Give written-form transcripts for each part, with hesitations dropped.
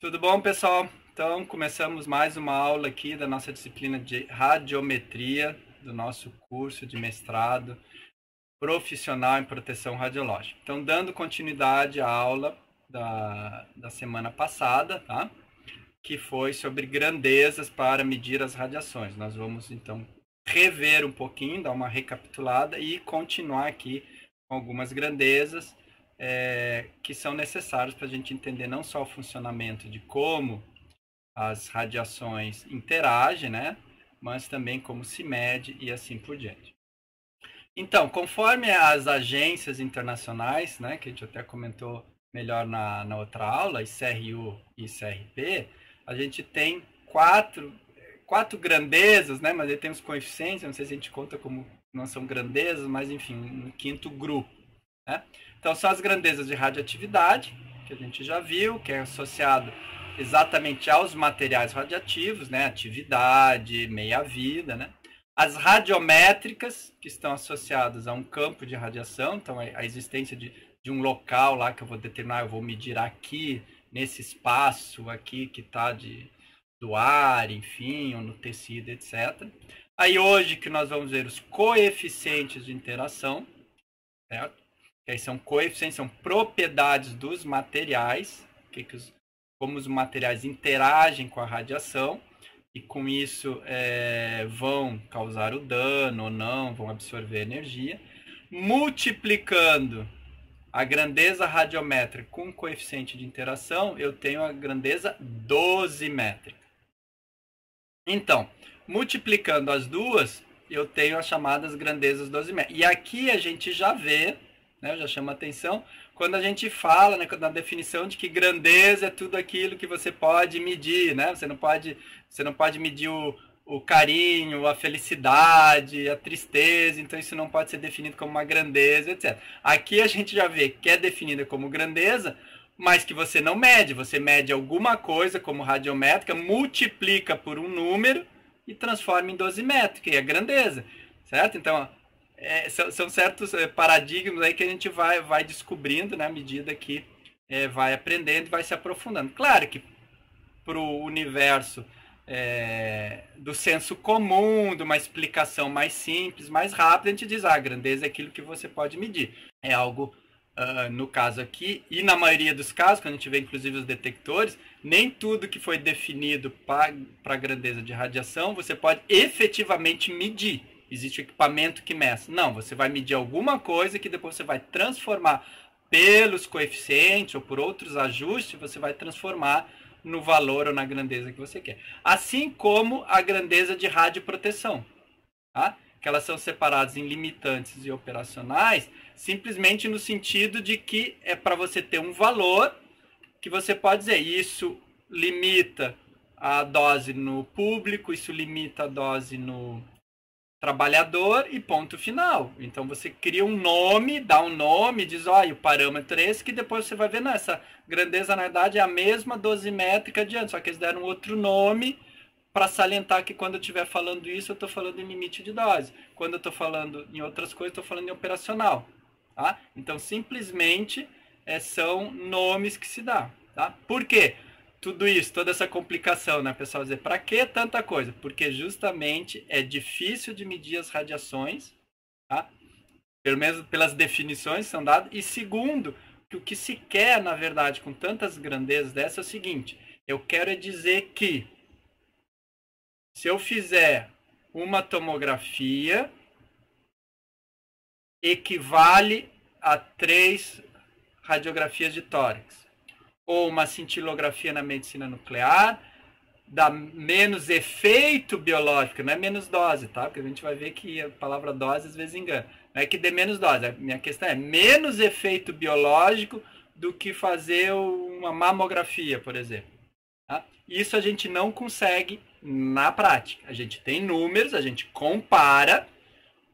Tudo bom, pessoal? Então, começamos mais uma aula aqui da nossa disciplina de radiometria, do nosso curso de mestrado profissional em proteção radiológica. Então, dando continuidade à aula da semana passada, tá? Que foi sobre grandezas para medir as radiações. Nós vamos, então, rever um pouquinho, dar uma recapitulada e continuar aqui com algumas grandezas que são necessários para a gente entender não só o funcionamento de como as radiações interagem, né? Mas também como se mede e assim por diante. Então, conforme as agências internacionais, né, que a gente até comentou melhor na outra aula, ICRU e ICRP, a gente tem quatro grandezas, né, mas aí tem os coeficientes, não sei se a gente conta como não são grandezas, mas enfim, um quinto grupo. Né? Então, são as grandezas de radioatividade, que a gente já viu, que é associado exatamente aos materiais radioativos, né? Atividade, meia-vida, né? As radiométricas, que estão associadas a um campo de radiação, então a existência de um local lá que eu vou determinar, eu vou medir aqui, nesse espaço aqui que está do ar, enfim, ou no tecido, etc. Aí hoje que nós vamos ver os coeficientes de interação, certo? Que aí são coeficientes, são propriedades dos materiais, como os materiais interagem com a radiação, e com isso vão causar o dano ou não, vão absorver energia, multiplicando a grandeza radiométrica com o coeficiente de interação, eu tenho a grandeza dosimétrica. Então, multiplicando as duas, eu tenho as chamadas grandezas dosimétricas. E aqui a gente já vê, né, já chama atenção, quando a gente fala, né, na definição de que grandeza é tudo aquilo que você pode medir, né? Você não pode medir o carinho, a felicidade, a tristeza, então isso não pode ser definido como uma grandeza, etc. Aqui a gente já vê que é definida como grandeza, mas que você não mede, você mede alguma coisa como radiométrica, multiplica por um número e transforma em dosimétrica, e é grandeza, certo? Então, são certos paradigmas aí que a gente vai descobrindo, né, à medida que vai aprendendo e vai se aprofundando. Claro que para o universo do senso comum, de uma explicação mais simples, mais rápida, a gente diz, a grandeza é aquilo que você pode medir. É algo, no caso aqui, e na maioria dos casos, quando a gente vê inclusive os detectores, nem tudo que foi definido para a grandeza de radiação, você pode efetivamente medir. Existe equipamento que meça. Não, você vai medir alguma coisa que depois você vai transformar pelos coeficientes ou por outros ajustes, você vai transformar no valor ou na grandeza que você quer. Assim como a grandeza de radioproteção, tá? Que elas são separadas em limitantes e operacionais, simplesmente no sentido de que é para você ter um valor que você pode dizer, isso limita a dose no público, isso limita a dose no trabalhador e ponto final. Então você cria um nome, dá um nome, diz, olha, o parâmetro é esse, que depois você vai ver, essa grandeza na verdade é a mesma dosimétrica adiante, só que eles deram outro nome para salientar que quando eu estiver falando isso, eu estou falando em limite de dose. Quando eu estou falando em outras coisas, estou falando em operacional. Tá? Então, simplesmente, são nomes que se dá. Tá? Por quê? Tudo isso, toda essa complicação, né, pessoal? Dizer, para que tanta coisa? Porque justamente é difícil de medir as radiações, tá? Pelo menos pelas definições que são dadas. E segundo, que o que se quer, na verdade, com tantas grandezas dessa é o seguinte, eu quero dizer que se eu fizer uma tomografia, equivale a 3 radiografias de tórax. Ou uma cintilografia na medicina nuclear, dá menos efeito biológico, não é menos dose, tá? Porque a gente vai ver que a palavra dose às vezes engana. Não é que dê menos dose, a minha questão é menos efeito biológico do que fazer uma mamografia, por exemplo. Tá? Isso a gente não consegue na prática. A gente tem números, a gente compara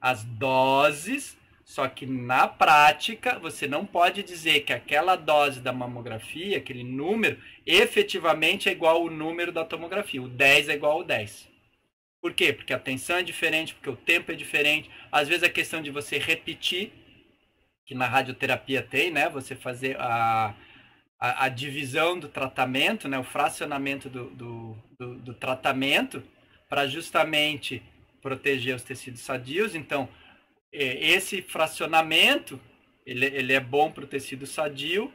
as doses, só que na prática você não pode dizer que aquela dose da mamografia, aquele número, efetivamente é igual ao número da tomografia. O 10 é igual ao 10. Por quê? Porque a tensão é diferente, porque o tempo é diferente. Às vezes é questão de você repetir, que na radioterapia tem, né? Você fazer a divisão do tratamento, né, o fracionamento do tratamento para justamente proteger os tecidos sadios. Então, esse fracionamento ele é bom para o tecido sadio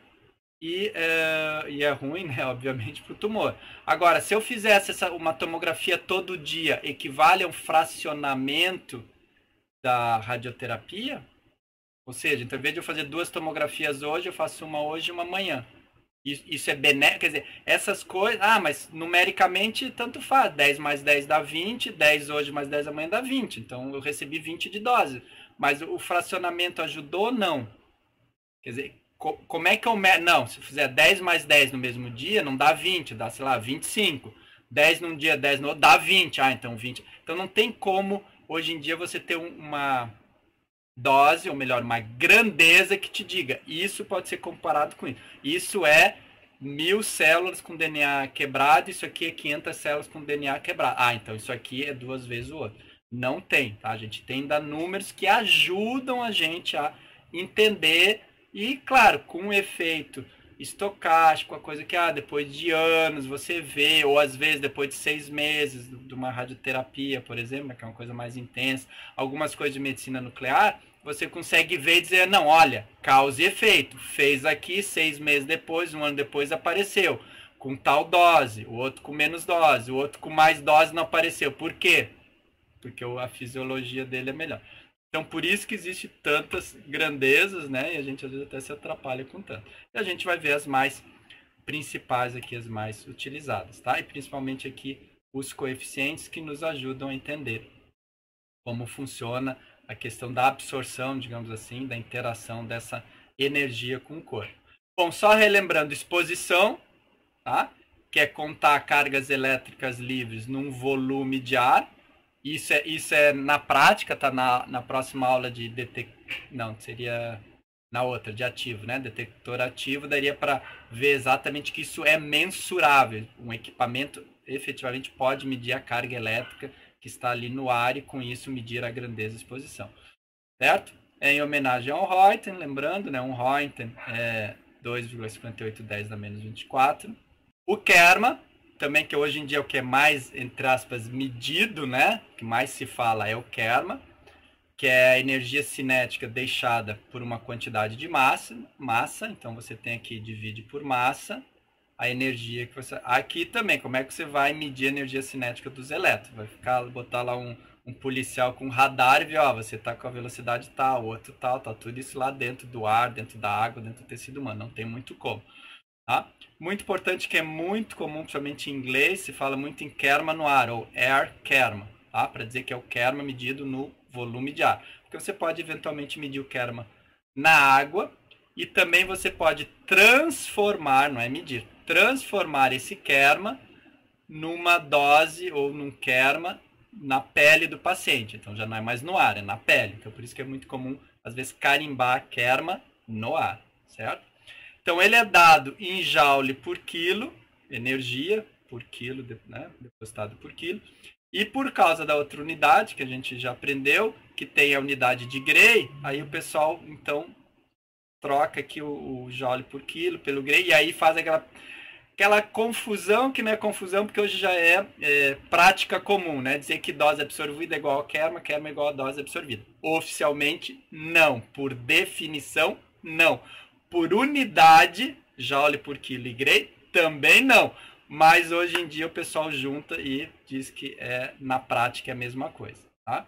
e é ruim, né, obviamente, para o tumor. Agora, se eu fizesse uma tomografia todo dia, equivale a um fracionamento da radioterapia? Ou seja, então, em vez de eu fazer 2 tomografias hoje, eu faço uma hoje e uma amanhã. Isso é benéfico, quer dizer, essas coisas... mas numericamente tanto faz. 10 mais 10 dá 20, 10 hoje mais 10 amanhã dá 20. Então, eu recebi 20 de dose. Mas o fracionamento ajudou ou não? Quer dizer, como é que eu... Não, se eu fizer 10 mais 10 no mesmo dia, não dá 20, dá, sei lá, 25. 10 num dia, 10 no outro, dá 20. Então 20. Então, não tem como, hoje em dia, você ter uma dose, ou melhor, uma grandeza que te diga, isso pode ser comparado com isso. Isso é 1000 células com DNA quebrado, isso aqui é 500 células com DNA quebrado. Então isso aqui é 2 vezes o outro. Não tem, tá? A gente tem ainda números que ajudam a gente a entender e, claro, com um efeito estocástico, a coisa que depois de anos você vê, ou às vezes depois de 6 meses de uma radioterapia, por exemplo, que é uma coisa mais intensa, algumas coisas de medicina nuclear, você consegue ver e dizer, não, olha, causa e efeito, fez aqui, 6 meses depois, 1 ano depois apareceu, com tal dose, o outro com menos dose, o outro com mais dose não apareceu. Por quê? Porque a fisiologia dele é melhor. Então, por isso que existe tantas grandezas, né? E a gente às vezes até se atrapalha com tanto. E a gente vai ver as mais principais aqui, as mais utilizadas, tá? E principalmente aqui os coeficientes que nos ajudam a entender como funciona a questão da absorção, digamos assim, da interação dessa energia com o corpo. Bom, só relembrando, exposição, tá? Que é contar cargas elétricas livres num volume de ar. Isso é na prática, tá na próxima aula de não, seria na outra, de ativo, né? Detector ativo, daria para ver exatamente que isso é mensurável. Um equipamento efetivamente pode medir a carga elétrica que está ali no ar e com isso medir a grandeza da exposição. Certo? Em homenagem ao Röntgen, lembrando, né? Um Röntgen é 2,5810 da menos 24. O Kerma, também, que hoje em dia é o que é mais, entre aspas, medido, né? O que mais se fala é o Kerma, que é a energia cinética deixada por uma quantidade de massa. Então, você tem aqui, divide por massa, a energia que você... Aqui também, como é que você vai medir a energia cinética dos elétrons? Vai botar lá um policial com radar e ver, você está com a velocidade tal, outro tal, tudo isso lá dentro do ar, dentro da água, dentro do tecido humano. Não tem muito como. Tá? Muito importante, que é muito comum, principalmente em inglês, se fala muito em Kerma no ar, ou air Kerma, tá? Para dizer que é o Kerma medido no volume de ar. Porque você pode eventualmente medir o Kerma na água e também você pode transformar, não é medir, transformar esse Kerma numa dose ou num Kerma na pele do paciente. Então já não é mais no ar, é na pele. Então por isso que é muito comum, às vezes, carimbar Kerma no ar, certo? Então, ele é dado em joule por quilo, energia por quilo, né, depositado por quilo. E por causa da outra unidade, que a gente já aprendeu, que tem a unidade de Gray, aí o pessoal, então, troca aqui o joule por quilo pelo Gray, e aí faz aquela confusão, que não é confusão, porque hoje já é prática comum, né? Dizer que dose absorvida é igual a Kerma é igual a dose absorvida. Oficialmente, não. Por definição, não. Por unidade, joule por quilo e Gray, também não. Mas hoje em dia o pessoal junta e diz que na prática é a mesma coisa, tá?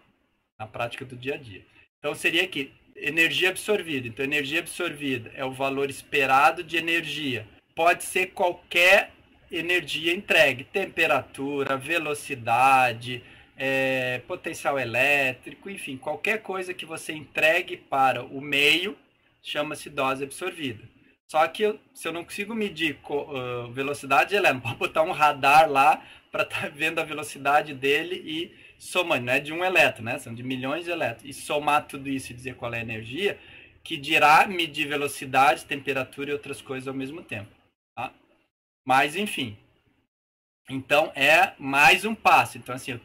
Na prática do dia a dia. Então seria aqui, energia absorvida. Então energia absorvida é o valor esperado de energia. Pode ser qualquer energia entregue. Temperatura, velocidade, potencial elétrico, enfim, qualquer coisa que você entregue para o meio chama-se dose absorvida. Só que se eu não consigo medir velocidade elétrica, pode botar um radar lá para estar vendo a velocidade dele e somando. Não é de um elétron, né? São de milhões de elétrons. E somar tudo isso e dizer qual é a energia, que dirá medir velocidade, temperatura e outras coisas ao mesmo tempo. Tá? Mas, enfim. Então, é mais um passo. Então, assim,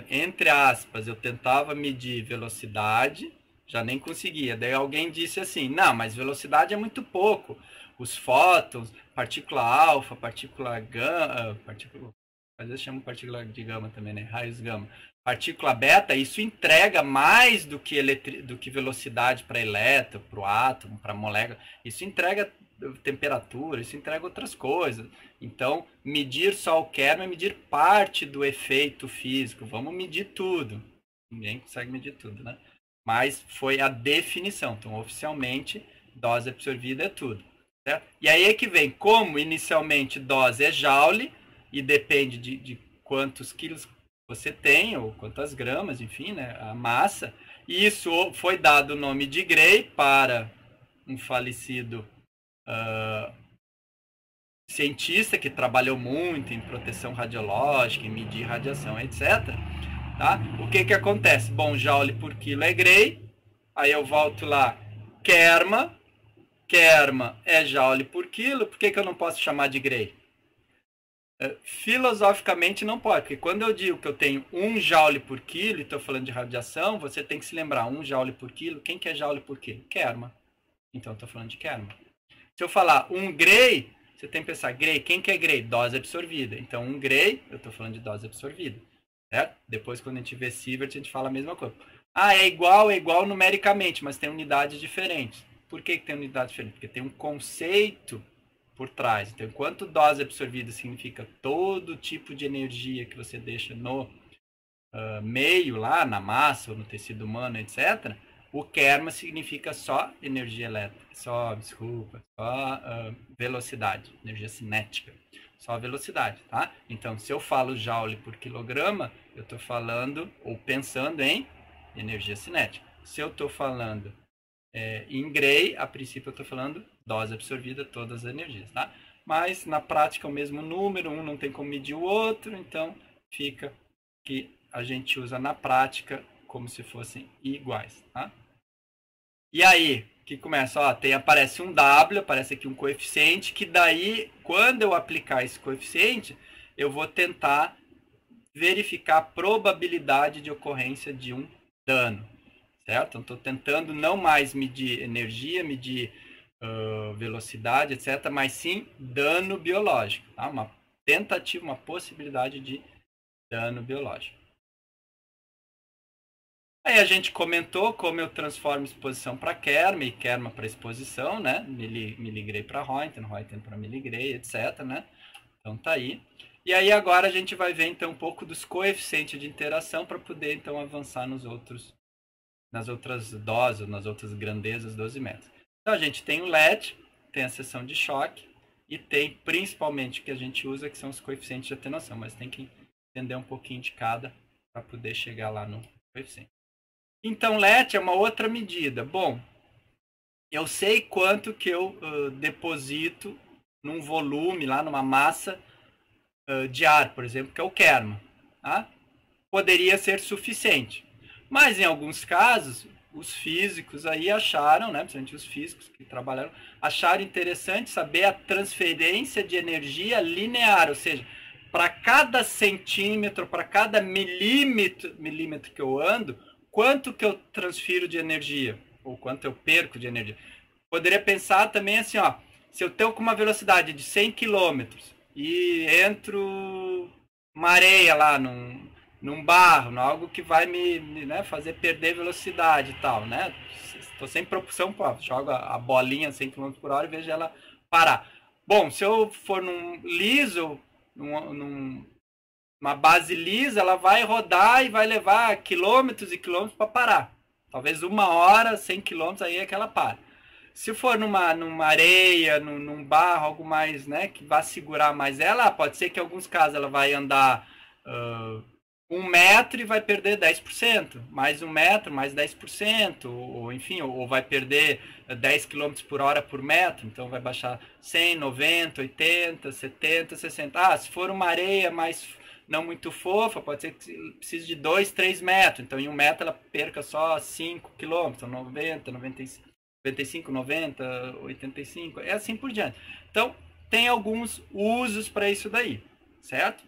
entre aspas, eu tentava medir velocidade, já nem conseguia. Daí alguém disse assim, não, mas velocidade é muito pouco. os fótons, partícula alfa, partícula gama, às vezes chamam partícula de gama também, né? Raios gama. Partícula beta, isso entrega mais do que velocidade para elétron, para o átomo, para a molécula. Isso entrega temperatura, isso entrega outras coisas. Então, medir só o kernel é medir parte do efeito físico. Vamos medir tudo. Ninguém consegue medir tudo, né? Mas foi a definição. Então, oficialmente, dose absorvida é tudo. Certo? E aí é que vem, como inicialmente dose é joule, e depende de quantos quilos você tem, ou quantas gramas, enfim, né, a massa. E isso foi dado o nome de Gray para um falecido cientista que trabalhou muito em proteção radiológica, em medir radiação, etc. Tá? O que acontece? Bom, joule por quilo é Gray, aí eu volto lá, Kerma é joule por quilo, por que eu não posso chamar de Gray? Filosoficamente não pode, porque quando eu digo que eu tenho 1 joule por quilo e estou falando de radiação, você tem que se lembrar, 1 joule por quilo, quem que é joule por quilo? Kerma. Então eu estou falando de Kerma. Se eu falar 1 Gray, você tem que pensar, Gray, quem que é Gray? Dose absorvida. Então 1 Gray, eu estou falando de dose absorvida. Certo? Depois quando a gente vê Sievert, a gente fala a mesma coisa. Ah, é igual numericamente, mas tem unidades diferentes. Por que tem unidade diferente? Porque tem um conceito por trás. Então, enquanto dose absorvida significa todo tipo de energia que você deixa no meio, lá na massa, ou no tecido humano, etc., o Kerma significa só energia elétrica, só velocidade, energia cinética, só velocidade, tá? Então, se eu falo joule por quilograma, eu estou falando, ou pensando em energia cinética. Se eu estou falando em Gray, a princípio eu estou falando dose absorvida, todas as energias, tá? Mas na prática é o mesmo número, um não tem como medir o outro, então fica que a gente usa na prática como se fossem iguais, tá? E aí, que começa, ó, aparece um W, aparece aqui um coeficiente, que daí, quando eu aplicar esse coeficiente, eu vou tentar verificar a probabilidade de ocorrência de um dano. Certo? Então, estou tentando não mais medir energia, medir velocidade, etc., mas sim dano biológico. Tá? Uma tentativa, uma possibilidade de dano biológico. Aí a gente comentou como eu transformo exposição para Kerma e Kerma para exposição, né? Miligray para Röntgen, Röntgen para Miligray, etc., né? Então tá aí. E aí agora a gente vai ver então um pouco dos coeficientes de interação para poder então avançar nas outras doses, nas outras grandezas 12 metros. Então a gente tem o LED, tem a seção de choque e tem principalmente o que a gente usa, que são os coeficientes de atenuação, mas tem que entender um pouquinho de cada para poder chegar lá no coeficiente. Então LED é uma outra medida. Bom, eu sei quanto que eu deposito num volume, lá numa massa de ar, por exemplo, que é o Kerma. Tá? Poderia ser suficiente. Mas em alguns casos, os físicos aí acharam, né, principalmente os físicos que trabalharam, acharam interessante saber a transferência de energia linear, ou seja, para cada centímetro, para cada milímetro que eu ando, quanto que eu transfiro de energia, ou quanto eu perco de energia. Poderia pensar também assim, ó, se eu tenho com uma velocidade de 100 km e entro uma areia lá num barro, algo que vai me fazer perder velocidade e tal, né? Estou sem propulsão, pô, jogo a bolinha 100 km por hora e vejo ela parar. Bom, se eu for num liso, numa base lisa, ela vai rodar e vai levar quilômetros e quilômetros para parar. Talvez 1 hora, 100 km, aí é que ela para. Se for numa areia, num barro, algo mais, né, que vai segurar mais ela, pode ser que em alguns casos ela vai andar 1 metro e vai perder 10%, mais 1 metro, mais 10%, ou enfim, ou vai perder 10 km por hora por metro, então vai baixar 100, 90, 80, 70, 60. Ah, se for uma areia mais não muito fofa, pode ser que precise de 2, 3 metros, então em 1 metro ela perca só 5 km, 90, 95, 90, 85, é assim por diante. Então, tem alguns usos para isso daí, certo?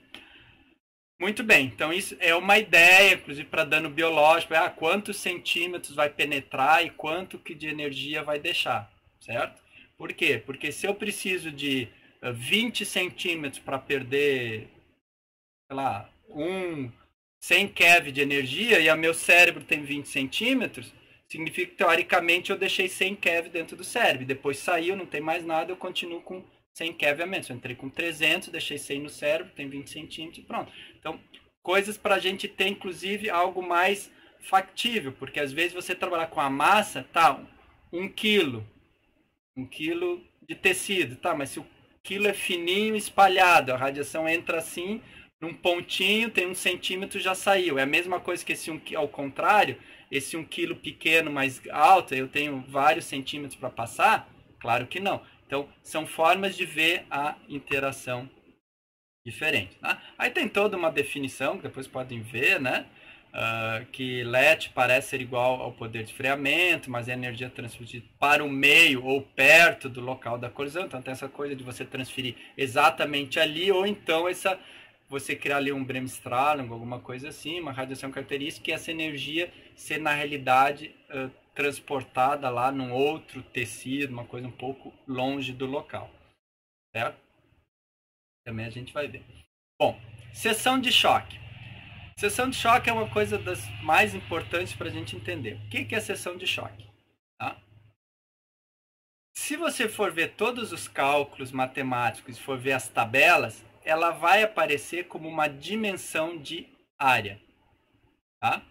Muito bem, então isso é uma ideia, inclusive para dano biológico, quantos centímetros vai penetrar e quanto que de energia vai deixar, certo? Por quê? Porque se eu preciso de 20 centímetros para perder, sei lá, 100 keV de energia e o meu cérebro tem 20 centímetros, significa que, teoricamente, eu deixei 100 keV dentro do cérebro. Depois saiu, não tem mais nada, eu continuo com 100 keV a menos. Eu entrei com 300, deixei 100 no cérebro, tem 20 centímetros e pronto. Então, coisas para a gente ter, inclusive, algo mais factível. Porque, às vezes, você trabalhar com a massa, tá, 1 quilo de tecido, tá, mas se o quilo é fininho, espalhado, a radiação entra assim, num pontinho, tem 1 centímetro, já saiu. É a mesma coisa que esse ao contrário, esse 1 quilo pequeno, mais alto, eu tenho vários centímetros para passar? Claro que não. Então, são formas de ver a interação diferente. Tá? Aí tem toda uma definição, que depois podem ver, né? Que LET parece ser igual ao poder de esfriamento, mas é energia transmitida para o meio ou perto do local da colisão. Então tem essa coisa de você transferir exatamente ali, ou então você criar ali um Bremsstrahlung, alguma coisa assim, uma radiação característica, e essa energia ser na realidade transportada lá num outro tecido, uma coisa um pouco longe do local. Certo? Também a gente vai ver. Bom, seção de choque. Seção de choque é uma coisa das mais importantes para a gente entender. O que é seção de choque? Tá? Se você for ver todos os cálculos matemáticos e for ver as tabelas, ela vai aparecer como uma dimensão de área. Tá?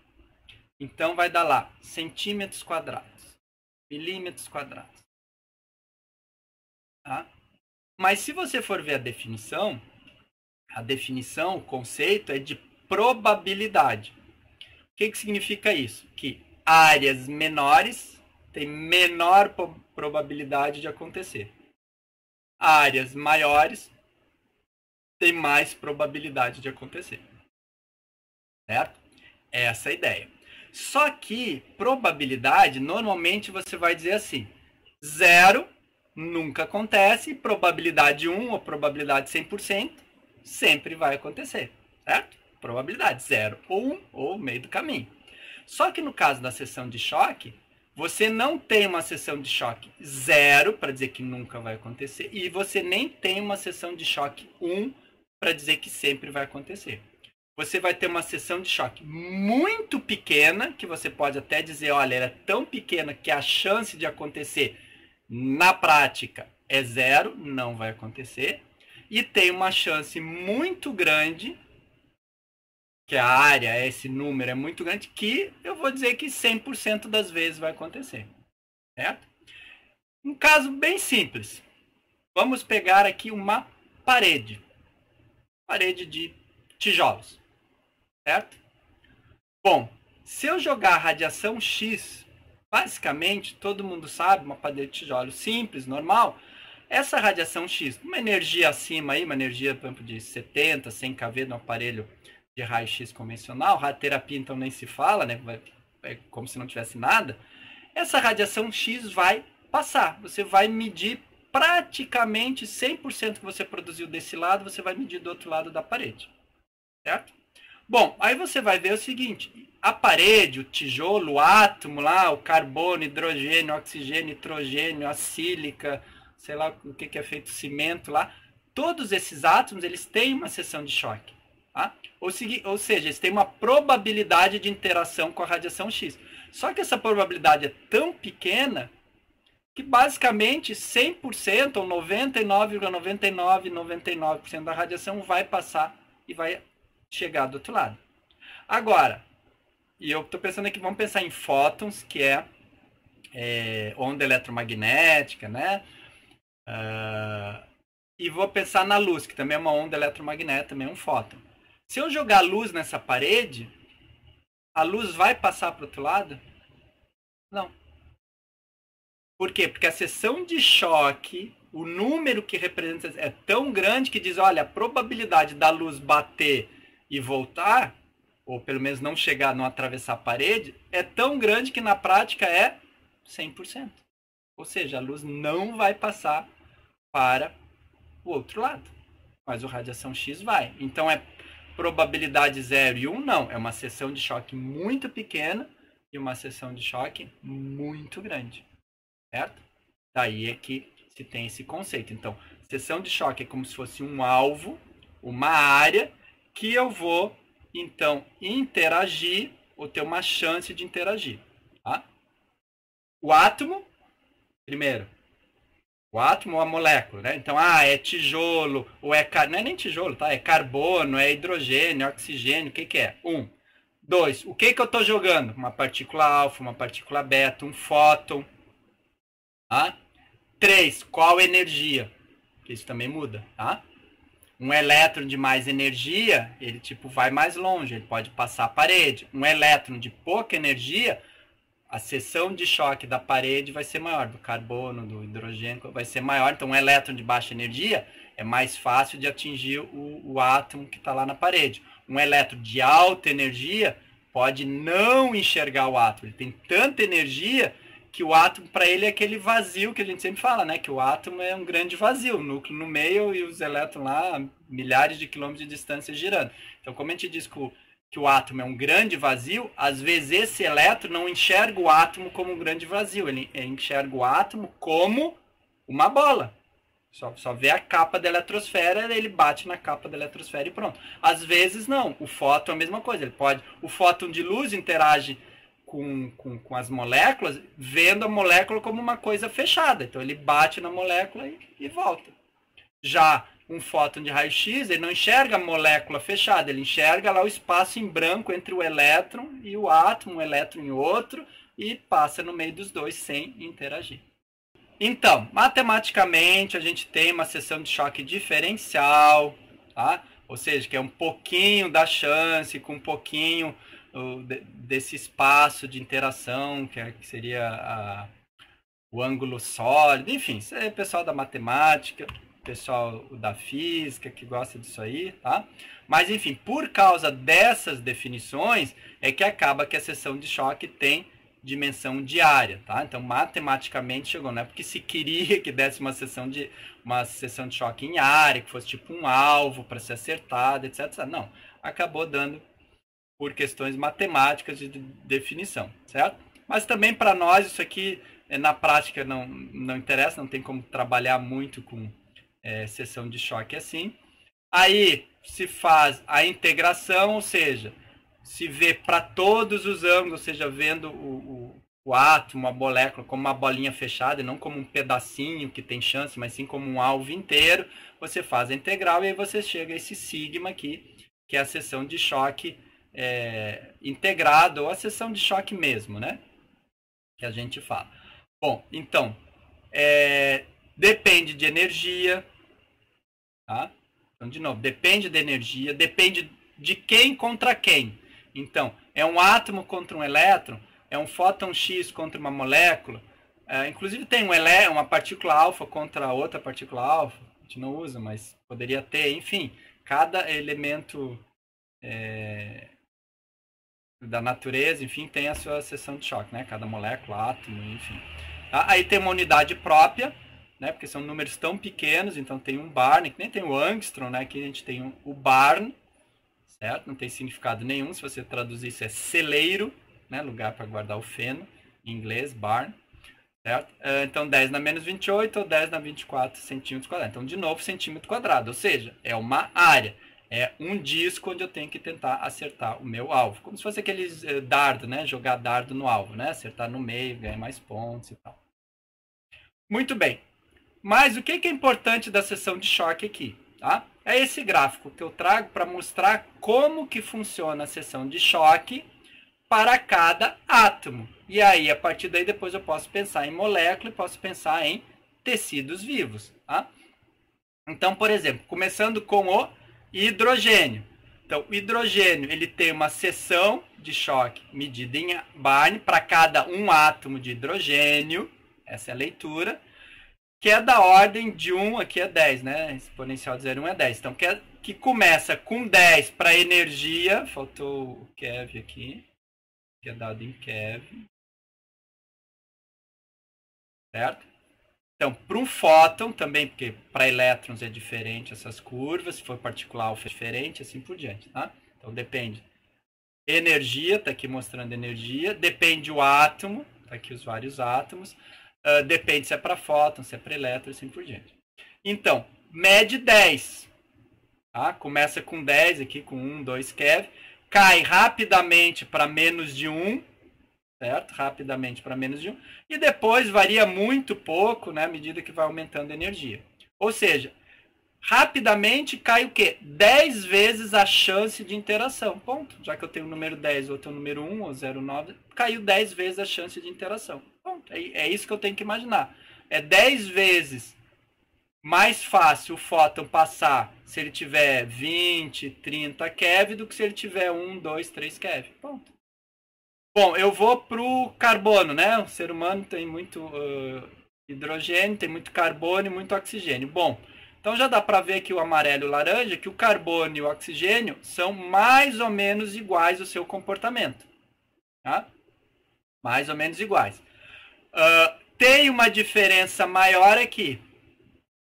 Então, vai dar lá centímetros quadrados, milímetros quadrados. Tá? Mas se você for ver a definição, o conceito é de probabilidade. O que significa isso? Que áreas menores têm menor probabilidade de acontecer. Áreas maiores têm mais probabilidade de acontecer. Certo? Essa é a ideia. Só que probabilidade, normalmente você vai dizer assim, 0 nunca acontece, probabilidade 1 ou probabilidade 100% sempre vai acontecer, certo? Probabilidade 0 ou 1 ou meio do caminho. Só que no caso da seção de choque, você não tem uma seção de choque 0 para dizer que nunca vai acontecer, e você nem tem uma seção de choque 1 para dizer que sempre vai acontecer. Você vai ter uma seção de choque muito pequena, que você pode até dizer, olha, ela é tão pequena que a chance de acontecer na prática é 0, não vai acontecer. E tem uma chance muito grande, que a área, esse número é muito grande, que eu vou dizer que 100% das vezes vai acontecer. Certo? Um caso bem simples. Vamos pegar aqui uma parede. Parede de tijolos. Certo? Bom, se eu jogar radiação X, basicamente, todo mundo sabe, uma parede de tijolo simples, normal, essa radiação X, uma energia acima aí, uma energia, por exemplo, de 70, 100 kV no aparelho de raio-x convencional, radioterapia então nem se fala, né? É como se não tivesse nada. Essa radiação X vai passar. Você vai medir praticamente 100% que você produziu desse lado, você vai medir do outro lado da parede. Certo? Bom, aí você vai ver o seguinte, a parede, o tijolo, o átomo lá, o carbono, hidrogênio, oxigênio, nitrogênio, a sílica, sei lá o que é feito cimento lá, todos esses átomos, eles têm uma seção de choque. Tá? Ou seja, eles têm uma probabilidade de interação com a radiação X. Só que essa probabilidade é tão pequena que basicamente 100% ou 99,9999% da radiação vai passar e vai chegar do outro lado. Agora, e eu estou pensando aqui, vamos pensar em fótons, que é onda eletromagnética, né? E vou pensar na luz, que também é uma onda eletromagnética, também é um fóton. Se eu jogar luz nessa parede, a luz vai passar para o outro lado? Não. Por quê? Porque a seção de choque, o número que representa é tão grande que diz, olha, a probabilidade da luz bater e voltar, ou pelo menos não chegar, não atravessar a parede, é tão grande que na prática é 100%. Ou seja, a luz não vai passar para o outro lado. Mas o radiação X vai. Então é probabilidade 0 e 1, não. É uma seção de choque muito pequena e uma seção de choque muito grande. Certo? Daí é que se tem esse conceito. Então, seção de choque é como se fosse um alvo, uma área que eu vou, então, interagir ou ter uma chance de interagir. Tá? O átomo, primeiro, o átomo ou a molécula, né? Então, é tijolo, ou não é nem tijolo, tá? É carbono, é hidrogênio, é oxigênio, o que é? 1. 2. O que eu estou jogando? Uma partícula alfa, uma partícula beta, um fóton. Tá? 3. Qual energia? Porque isso também muda, tá? Um elétron de mais energia, ele tipo vai mais longe, ele pode passar a parede. Um elétron de pouca energia, a seção de choque da parede vai ser maior, do carbono, do hidrogênio, vai ser maior. Então, um elétron de baixa energia é mais fácil de atingir o átomo que está lá na parede. Um elétron de alta energia pode não enxergar o átomo. Ele tem tanta energia que o átomo, para ele, é aquele vazio que a gente sempre fala, né? Que o átomo é um grande vazio, o núcleo no meio e os elétrons lá, milhares de quilômetros de distância girando. Então, como a gente diz que o átomo é um grande vazio, às vezes esse elétron não enxerga o átomo como um grande vazio, ele enxerga o átomo como uma bola. Só vê a capa da eletrosfera, ele bate na capa da eletrosfera e pronto. Às vezes não, o fóton é a mesma coisa, o fóton de luz interage com as moléculas, vendo a molécula como uma coisa fechada. Então ele bate na molécula e volta. Já um fóton de raio-x, ele não enxerga a molécula fechada, ele enxerga lá o espaço em branco entre o elétron e o átomo, um elétron e outro, e passa no meio dos dois sem interagir. Então, matematicamente, a gente tem uma seção de choque diferencial, tá? Ou seja, que é um pouquinho da chance, com um pouquinho desse espaço de interação, que seria o ângulo sólido, enfim, isso é pessoal da matemática, pessoal da física que gosta disso aí, tá? Mas, enfim, por causa dessas definições, é que acaba que a seção de choque tem dimensão diária, tá? Então, matematicamente chegou, não é porque se queria que desse uma seção de choque em área, que fosse tipo um alvo para ser acertado, etc. Não, acabou dando por questões matemáticas de definição, certo? Mas também para nós isso aqui na prática não interessa, não tem como trabalhar muito com seção de choque assim. Aí se faz a integração, ou seja, se vê para todos os ângulos, ou seja, vendo o átomo, a molécula como uma bolinha fechada, e não como um pedacinho que tem chance, mas sim como um alvo inteiro, você faz a integral e aí você chega a esse sigma aqui, que é a seção de choque integrado, ou a seção de choque mesmo, né? Que a gente fala. Bom, então, depende de energia, tá? Então, de novo, depende de energia, depende de quem contra quem. Então, é um átomo contra um elétron, é um fóton X contra uma molécula, inclusive tem uma partícula alfa contra outra partícula alfa, a gente não usa, mas poderia ter, enfim, cada elemento da natureza, enfim, tem a sua seção de choque, né? Cada molécula, átomo, enfim. Tá? Aí tem uma unidade própria, né? Porque são números tão pequenos, então tem um barn, que nem tem o angstrom, né? Aqui a gente tem o barn, certo? Não tem significado nenhum, se você traduzir isso é celeiro, né? Lugar para guardar o feno, em inglês, barn, certo? Então 10 na menos 28 ou 10 na 24 centímetros quadrados. Então, de novo, centímetro quadrado, ou seja, é uma área. É um disco onde eu tenho que tentar acertar o meu alvo. Como se fosse aqueles dardo, né? Jogar dardo no alvo, né? Acertar no meio, ganhar mais pontos e tal. Muito bem. Mas o que é importante da seção de choque aqui? Tá? É esse gráfico que eu trago para mostrar como que funciona a seção de choque para cada átomo. E aí, a partir daí, depois eu posso pensar em molécula e posso pensar em tecidos vivos. Tá? Então, por exemplo, começando com o hidrogênio. Então, o hidrogênio ele tem uma seção de choque medida em Barn para cada um átomo de hidrogênio. Essa é a leitura. Que é da ordem de 1, aqui é 10, né? Exponencial de 0,1 é 10. Então, que começa com 10 para energia. Faltou o keV aqui. Que é dado em keV. Certo? Então, para um fóton também, porque para elétrons é diferente essas curvas, se for partícula alfa é diferente, assim por diante, tá? Então, depende. Energia, está aqui mostrando energia. Depende o átomo, está aqui os vários átomos. Depende se é para fóton, se é para elétron e assim por diante. Então, mede 10. Tá? Começa com 10 aqui, com 1, 2 keV. Cai rapidamente para menos de 1. Certo? Rapidamente para menos de 1. E depois varia muito pouco, né, à medida que vai aumentando a energia. Ou seja, rapidamente cai o quê? 10 vezes a chance de interação. Ponto. Já que eu tenho o número 10 ou eu tenho o número 1 ou 0,9, caiu 10 vezes a chance de interação. Ponto. É isso que eu tenho que imaginar. É 10 vezes mais fácil o fóton passar se ele tiver 20, 30 keV do que se ele tiver 1, 2, 3 keV. Ponto. Bom, eu vou para o carbono, né? O ser humano tem muito hidrogênio, tem muito carbono e muito oxigênio. Bom, então já dá para ver que o amarelo e o laranja, que o carbono e o oxigênio são mais ou menos iguais o seu comportamento. Tá? Mais ou menos iguais. Tem uma diferença maior aqui.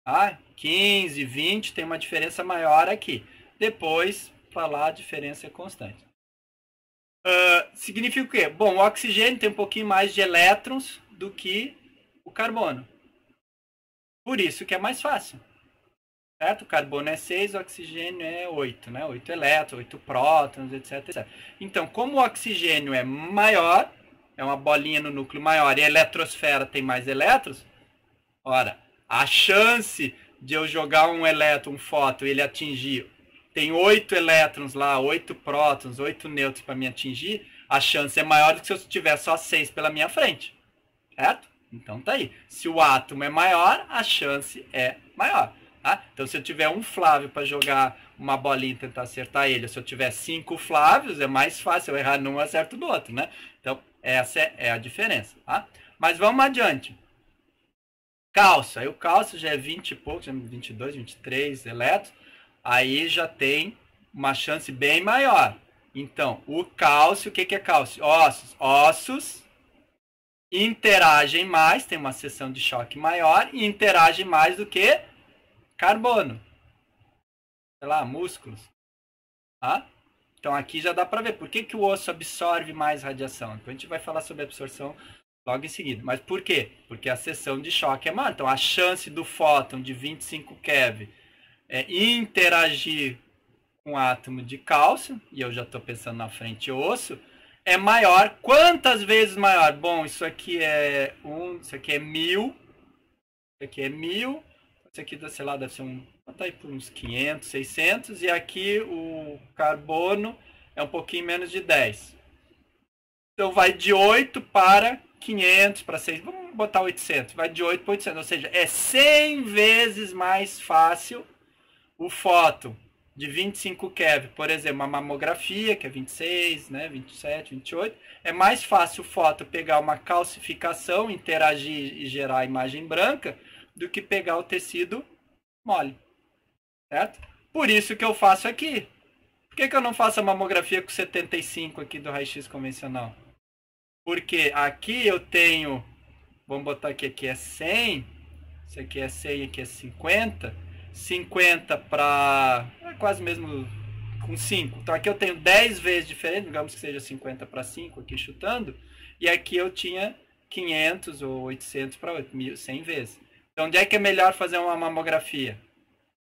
Tá? 15, 20 tem uma diferença maior aqui. Depois, falar a diferença é constante. Significa o quê? Bom, o oxigênio tem um pouquinho mais de elétrons do que o carbono. Por isso que é mais fácil. Certo? O carbono é 6, o oxigênio é 8. Né? 8 elétrons, 8 prótons, etc, etc. Então, como o oxigênio é maior, é uma bolinha no núcleo maior, e a eletrosfera tem mais elétrons, ora, a chance de eu jogar um elétron, um fóton, e ele atingir, tem 8 elétrons lá, 8 prótons, 8 nêutrons para me atingir, a chance é maior do que se eu tiver só 6 pela minha frente. Certo? Então tá aí. Se o átomo é maior, a chance é maior. Tá? Então se eu tiver um Flávio para jogar uma bolinha e tentar acertar ele, se eu tiver 5 Flávios, é mais fácil eu errar num e acerto no outro, né? Então essa é a diferença. Tá? Mas vamos adiante. Cálcio. Aí o cálcio já é 20 e pouco, 22, 23 elétrons. Aí já tem uma chance bem maior. Então, o cálcio, o que é cálcio? Ossos. Ossos interagem mais, tem uma seção de choque maior e interagem mais do que carbono. Sei lá, músculos. Tá? Então aqui já dá para ver por que o osso absorve mais radiação. Então a gente vai falar sobre absorção logo em seguida. Mas por quê? Porque a seção de choque é maior. Então a chance do fóton de 25 keV interagir com átomo de cálcio, e eu já estou pensando na frente osso, é maior. Quantas vezes maior? Bom, isso aqui é 1, isso aqui é 1000, isso aqui é 1000, isso aqui, sei lá, deve ser tá aí por uns 500, 600, e aqui o carbono é um pouquinho menos de 10. Então vai de 8 para 500, para 6, vamos botar 800, vai de 8 para 800, ou seja, é 100 vezes mais fácil o fóton de 25 keV, por exemplo, uma mamografia, que é 26, né, 27, 28, é mais fácil o fóton pegar uma calcificação, interagir e gerar a imagem branca, do que pegar o tecido mole. Certo? Por isso que eu faço aqui. Por que eu não faço a mamografia com 75 aqui do raio-x convencional? Porque aqui eu tenho, vamos botar aqui é 100, isso aqui é 100, aqui é 50, 50 para quase mesmo com 5. Então aqui eu tenho 10 vezes diferente, digamos que seja 50 para 5 aqui chutando, e aqui eu tinha 500 ou 800 para 8, 100 vezes. Então onde é que é melhor fazer uma mamografia?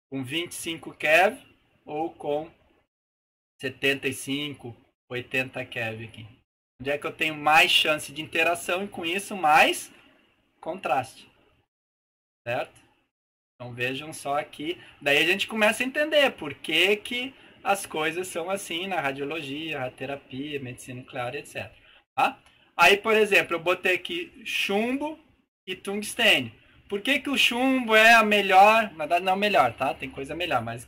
Com 25 keV ou com 75, 80 keV aqui? Onde é que eu tenho mais chance de interação e com isso mais contraste? Certo? Então vejam só aqui. Daí a gente começa a entender por que as coisas são assim na radiologia, radioterapia, medicina nuclear, etc. Tá? Aí, por exemplo, eu botei aqui chumbo e tungstênio. Por que o chumbo é a melhor? Na verdade, não é o melhor, tá? Tem coisa melhor, mas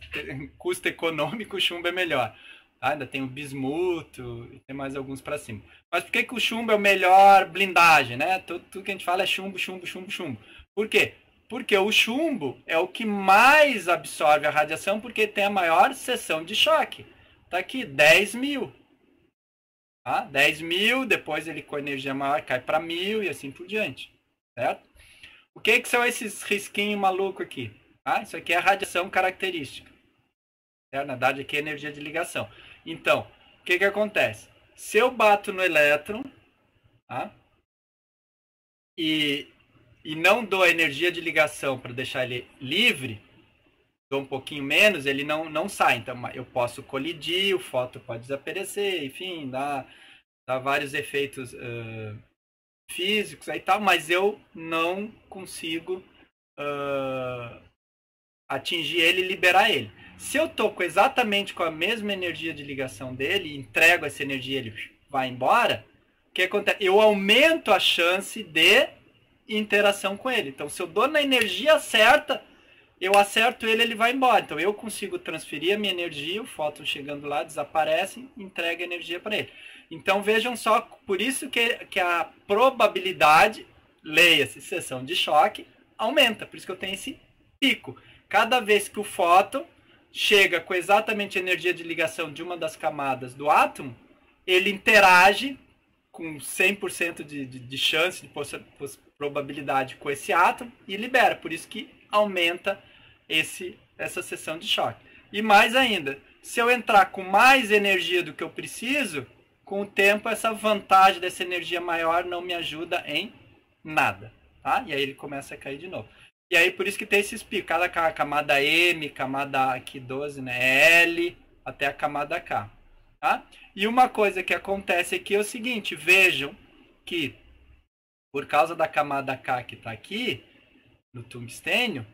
custo econômico, o chumbo é melhor. Tá? Ainda tem o bismuto e tem mais alguns para cima. Mas por que o chumbo é o melhor blindagem, né? Tudo que a gente fala é chumbo, chumbo, chumbo, chumbo. Por quê? Porque o chumbo é o que mais absorve a radiação, porque tem a maior seção de choque. Tá aqui, 10.000. Tá? 10.000, depois ele com energia maior cai para 1.000 e assim por diante. Certo? O que são esses risquinhos malucos aqui? Tá? Isso aqui é a radiação característica. Certo? Na verdade, aqui é energia de ligação. Então, o que acontece? Se eu bato no elétron, tá? E e não dou a energia de ligação para deixar ele livre, dou um pouquinho menos, ele não sai. Então eu posso colidir, o fóton pode desaparecer, enfim, dá vários efeitos físicos e tal, mas eu não consigo atingir ele e liberar ele. Se eu tô exatamente com a mesma energia de ligação dele, entrego essa energia, ele vai embora, o que acontece? Eu aumento a chance de interação com ele. Então, se eu dou na energia certa, eu acerto ele, ele vai embora. Então, eu consigo transferir a minha energia, o fóton chegando lá, desaparece, entrega energia para ele. Então, vejam só, por isso que a probabilidade, leia-se, seção de choque, aumenta. Por isso que eu tenho esse pico. Cada vez que o fóton chega com exatamente a energia de ligação de uma das camadas do átomo, ele interage com 100% de chance, de probabilidade com esse átomo e libera. Por isso que aumenta essa seção de choque. E mais ainda, se eu entrar com mais energia do que eu preciso, com o tempo essa vantagem dessa energia maior não me ajuda em nada. Tá? E aí ele começa a cair de novo. E aí por isso que tem esses picos. Cada camada M, camada aqui 12, né? L, até a camada K. Tá? E uma coisa que acontece aqui é o seguinte, vejam que por causa da camada K que está aqui, no tungstênio,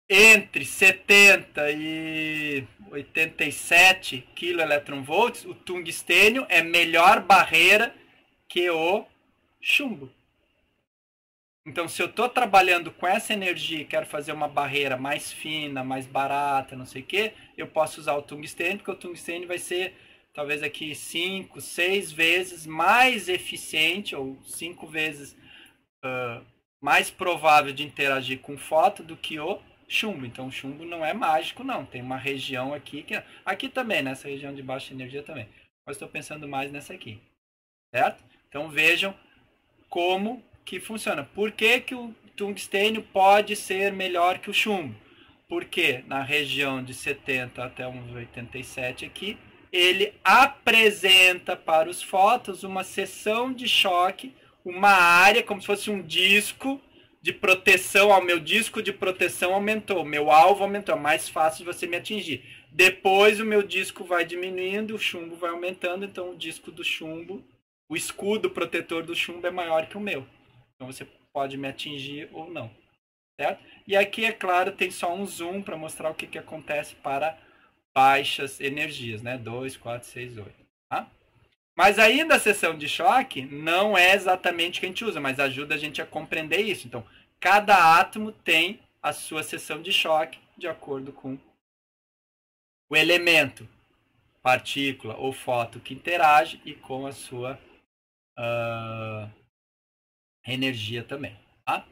entre 70 e 87 keV, o tungstênio é melhor barreira que o chumbo. Então, se eu estou trabalhando com essa energia e quero fazer uma barreira mais fina, mais barata, não sei o que, eu posso usar o tungstênio, porque o tungstênio vai ser, talvez aqui, 5, 6 vezes mais eficiente, ou 5 vezes mais provável de interagir com fóton do que o chumbo. Então, o chumbo não é mágico, não. Tem uma região aqui, aqui também, nessa região de baixa energia também. Mas estou pensando mais nessa aqui, certo? Então, vejam como que funciona. Por que o tungstênio pode ser melhor que o chumbo? Porque na região de 70 até uns 87 aqui, ele apresenta para os fótons uma seção de choque, uma área como se fosse um disco de proteção. Ao meu disco de proteção aumentou, meu alvo aumentou, é mais fácil de você me atingir. Depois o meu disco vai diminuindo, o chumbo vai aumentando, então o disco do chumbo, o escudo protetor do chumbo é maior que o meu. Então você pode me atingir ou não, certo? E aqui, é claro, tem só um zoom para mostrar o que acontece para baixas energias, né? 2, 4, 6, 8. Tá? Mas ainda a seção de choque não é exatamente o que a gente usa, mas ajuda a gente a compreender isso. Então, cada átomo tem a sua seção de choque de acordo com o elemento, partícula ou fóton que interage e com a sua energia também. Tá?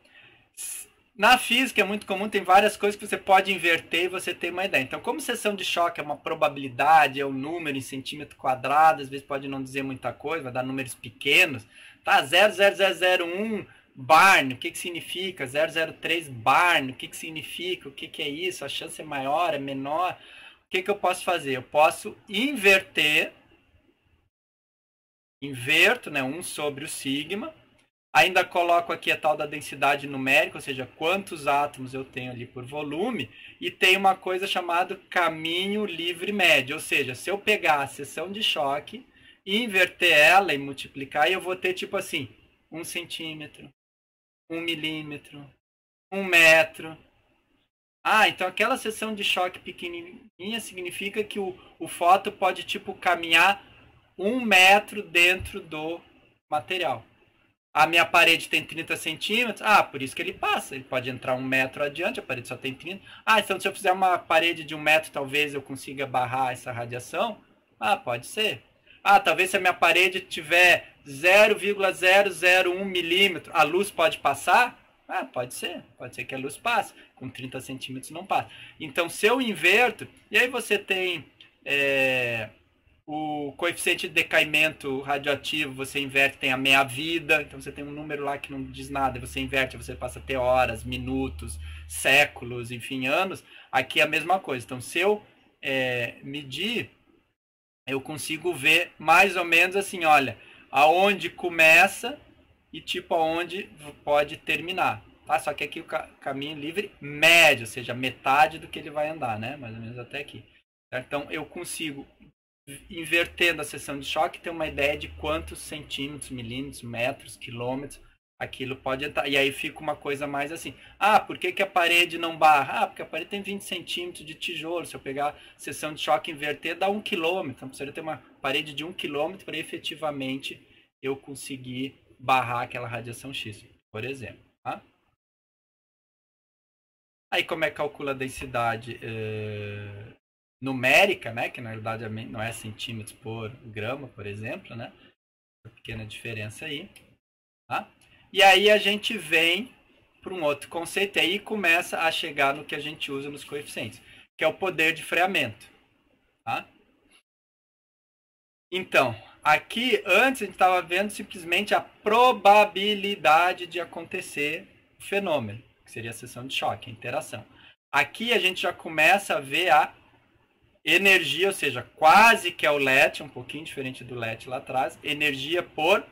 Na física é muito comum, tem várias coisas que você pode inverter e você tem uma ideia. Então, como seção de choque é uma probabilidade, é um número em centímetro quadrado, às vezes pode não dizer muita coisa, vai dar números pequenos. Tá? 0,0001 Barn, o que significa? 0,03 Barn, o que significa? O que é isso? A chance é maior, é menor? O que eu posso fazer? Eu posso inverto, né, 1 sobre o sigma. Ainda coloco aqui a tal da densidade numérica, ou seja, quantos átomos eu tenho ali por volume, e tem uma coisa chamada caminho livre médio, ou seja, se eu pegar a seção de choque, inverter ela e multiplicar, eu vou ter tipo assim, 1 centímetro, 1 milímetro, 1 metro. Ah, então aquela seção de choque pequenininha significa que o fóton pode tipo caminhar 1 metro dentro do material. A minha parede tem 30 centímetros. Ah, por isso que ele passa. Ele pode entrar 1 metro adiante, a parede só tem 30. Ah, então se eu fizer uma parede de 1 metro, talvez eu consiga barrar essa radiação? Ah, pode ser. Ah, talvez se a minha parede tiver 0,001 milímetro, a luz pode passar? Ah, pode ser. Pode ser que a luz passe. Com 30 centímetros não passa. Então, se eu inverto, e aí você tem o coeficiente de decaimento radioativo, você inverte, tem a meia-vida, então você tem um número lá que não diz nada, você inverte, você passa a ter horas, minutos, séculos, enfim, anos. Aqui é a mesma coisa. Então, se eu medir, eu consigo ver mais ou menos assim, olha, aonde começa e tipo aonde pode terminar. Tá? Só que aqui o caminho livre médio, ou seja, metade do que ele vai andar, né? Mais ou menos até aqui. Então eu consigo, invertendo a seção de choque, ter uma ideia de quantos centímetros, milímetros, metros, quilômetros aquilo pode entrar. E aí fica uma coisa mais assim. Ah, por que a parede não barra? Ah, porque a parede tem 20 centímetros de tijolo. Se eu pegar a seção de choque e inverter, dá 1 quilômetro. Então precisaria ter uma parede de 1 quilômetro para efetivamente eu conseguir barrar aquela radiação X, por exemplo. Tá? Aí como é que calcula a densidade numérica, né? Que na verdade não é centímetros por grama, por exemplo, né? Uma pequena diferença aí. Tá? E aí a gente vem para um outro conceito e aí começa a chegar no que a gente usa nos coeficientes, que é o poder de freamento. Tá? Então, aqui antes a gente estava vendo simplesmente a probabilidade de acontecer o fenômeno, que seria a seção de choque, a interação. Aqui a gente já começa a ver a energia, ou seja, quase que é o LET, um pouquinho diferente do LET lá atrás, energia por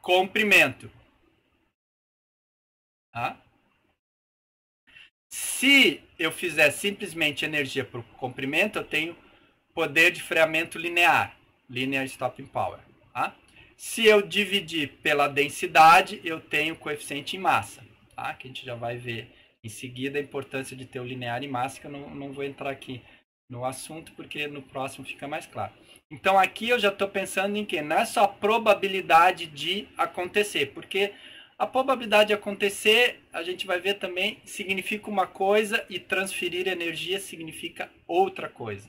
comprimento. Tá? Se eu fizer simplesmente energia por comprimento, eu tenho poder de freamento linear, linear stopping power. Tá? Se eu dividir pela densidade, eu tenho coeficiente em massa, tá? Que a gente já vai ver em seguida a importância de ter o linear em massa, que eu não vou entrar aqui no assunto, porque no próximo fica mais claro. Então aqui eu já estou pensando em que não é só a probabilidade de acontecer, porque a probabilidade de acontecer, a gente vai ver também, significa uma coisa e transferir energia significa outra coisa.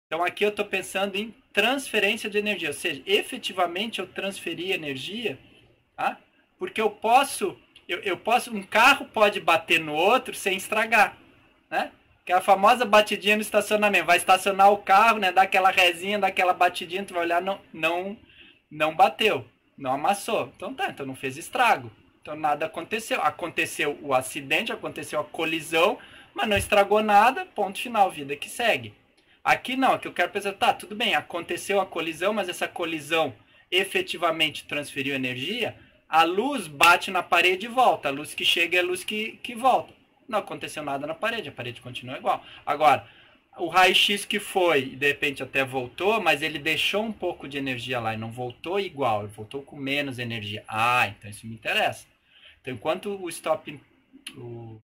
Então aqui eu estou pensando em transferência de energia, ou seja, efetivamente eu transferir energia, tá? Porque eu posso, um carro pode bater no outro sem estragar, né? Que é a famosa batidinha no estacionamento. Vai estacionar o carro, né? Dá aquela resinha, dá aquela batidinha, tu vai olhar, não bateu, não amassou. Então tá, então não fez estrago. Então nada aconteceu. Aconteceu o acidente, aconteceu a colisão, mas não estragou nada, ponto final, vida que segue. Aqui não, aqui eu quero pensar, tá, tudo bem, aconteceu a colisão, mas essa colisão efetivamente transferiu energia, a luz bate na parede e volta, a luz que chega é a luz que volta. Não aconteceu nada na parede, a parede continua igual. Agora, o raio-x que foi, de repente até voltou, mas ele deixou um pouco de energia lá e não voltou igual, ele voltou com menos energia. Ah, então isso me interessa. Então, enquanto o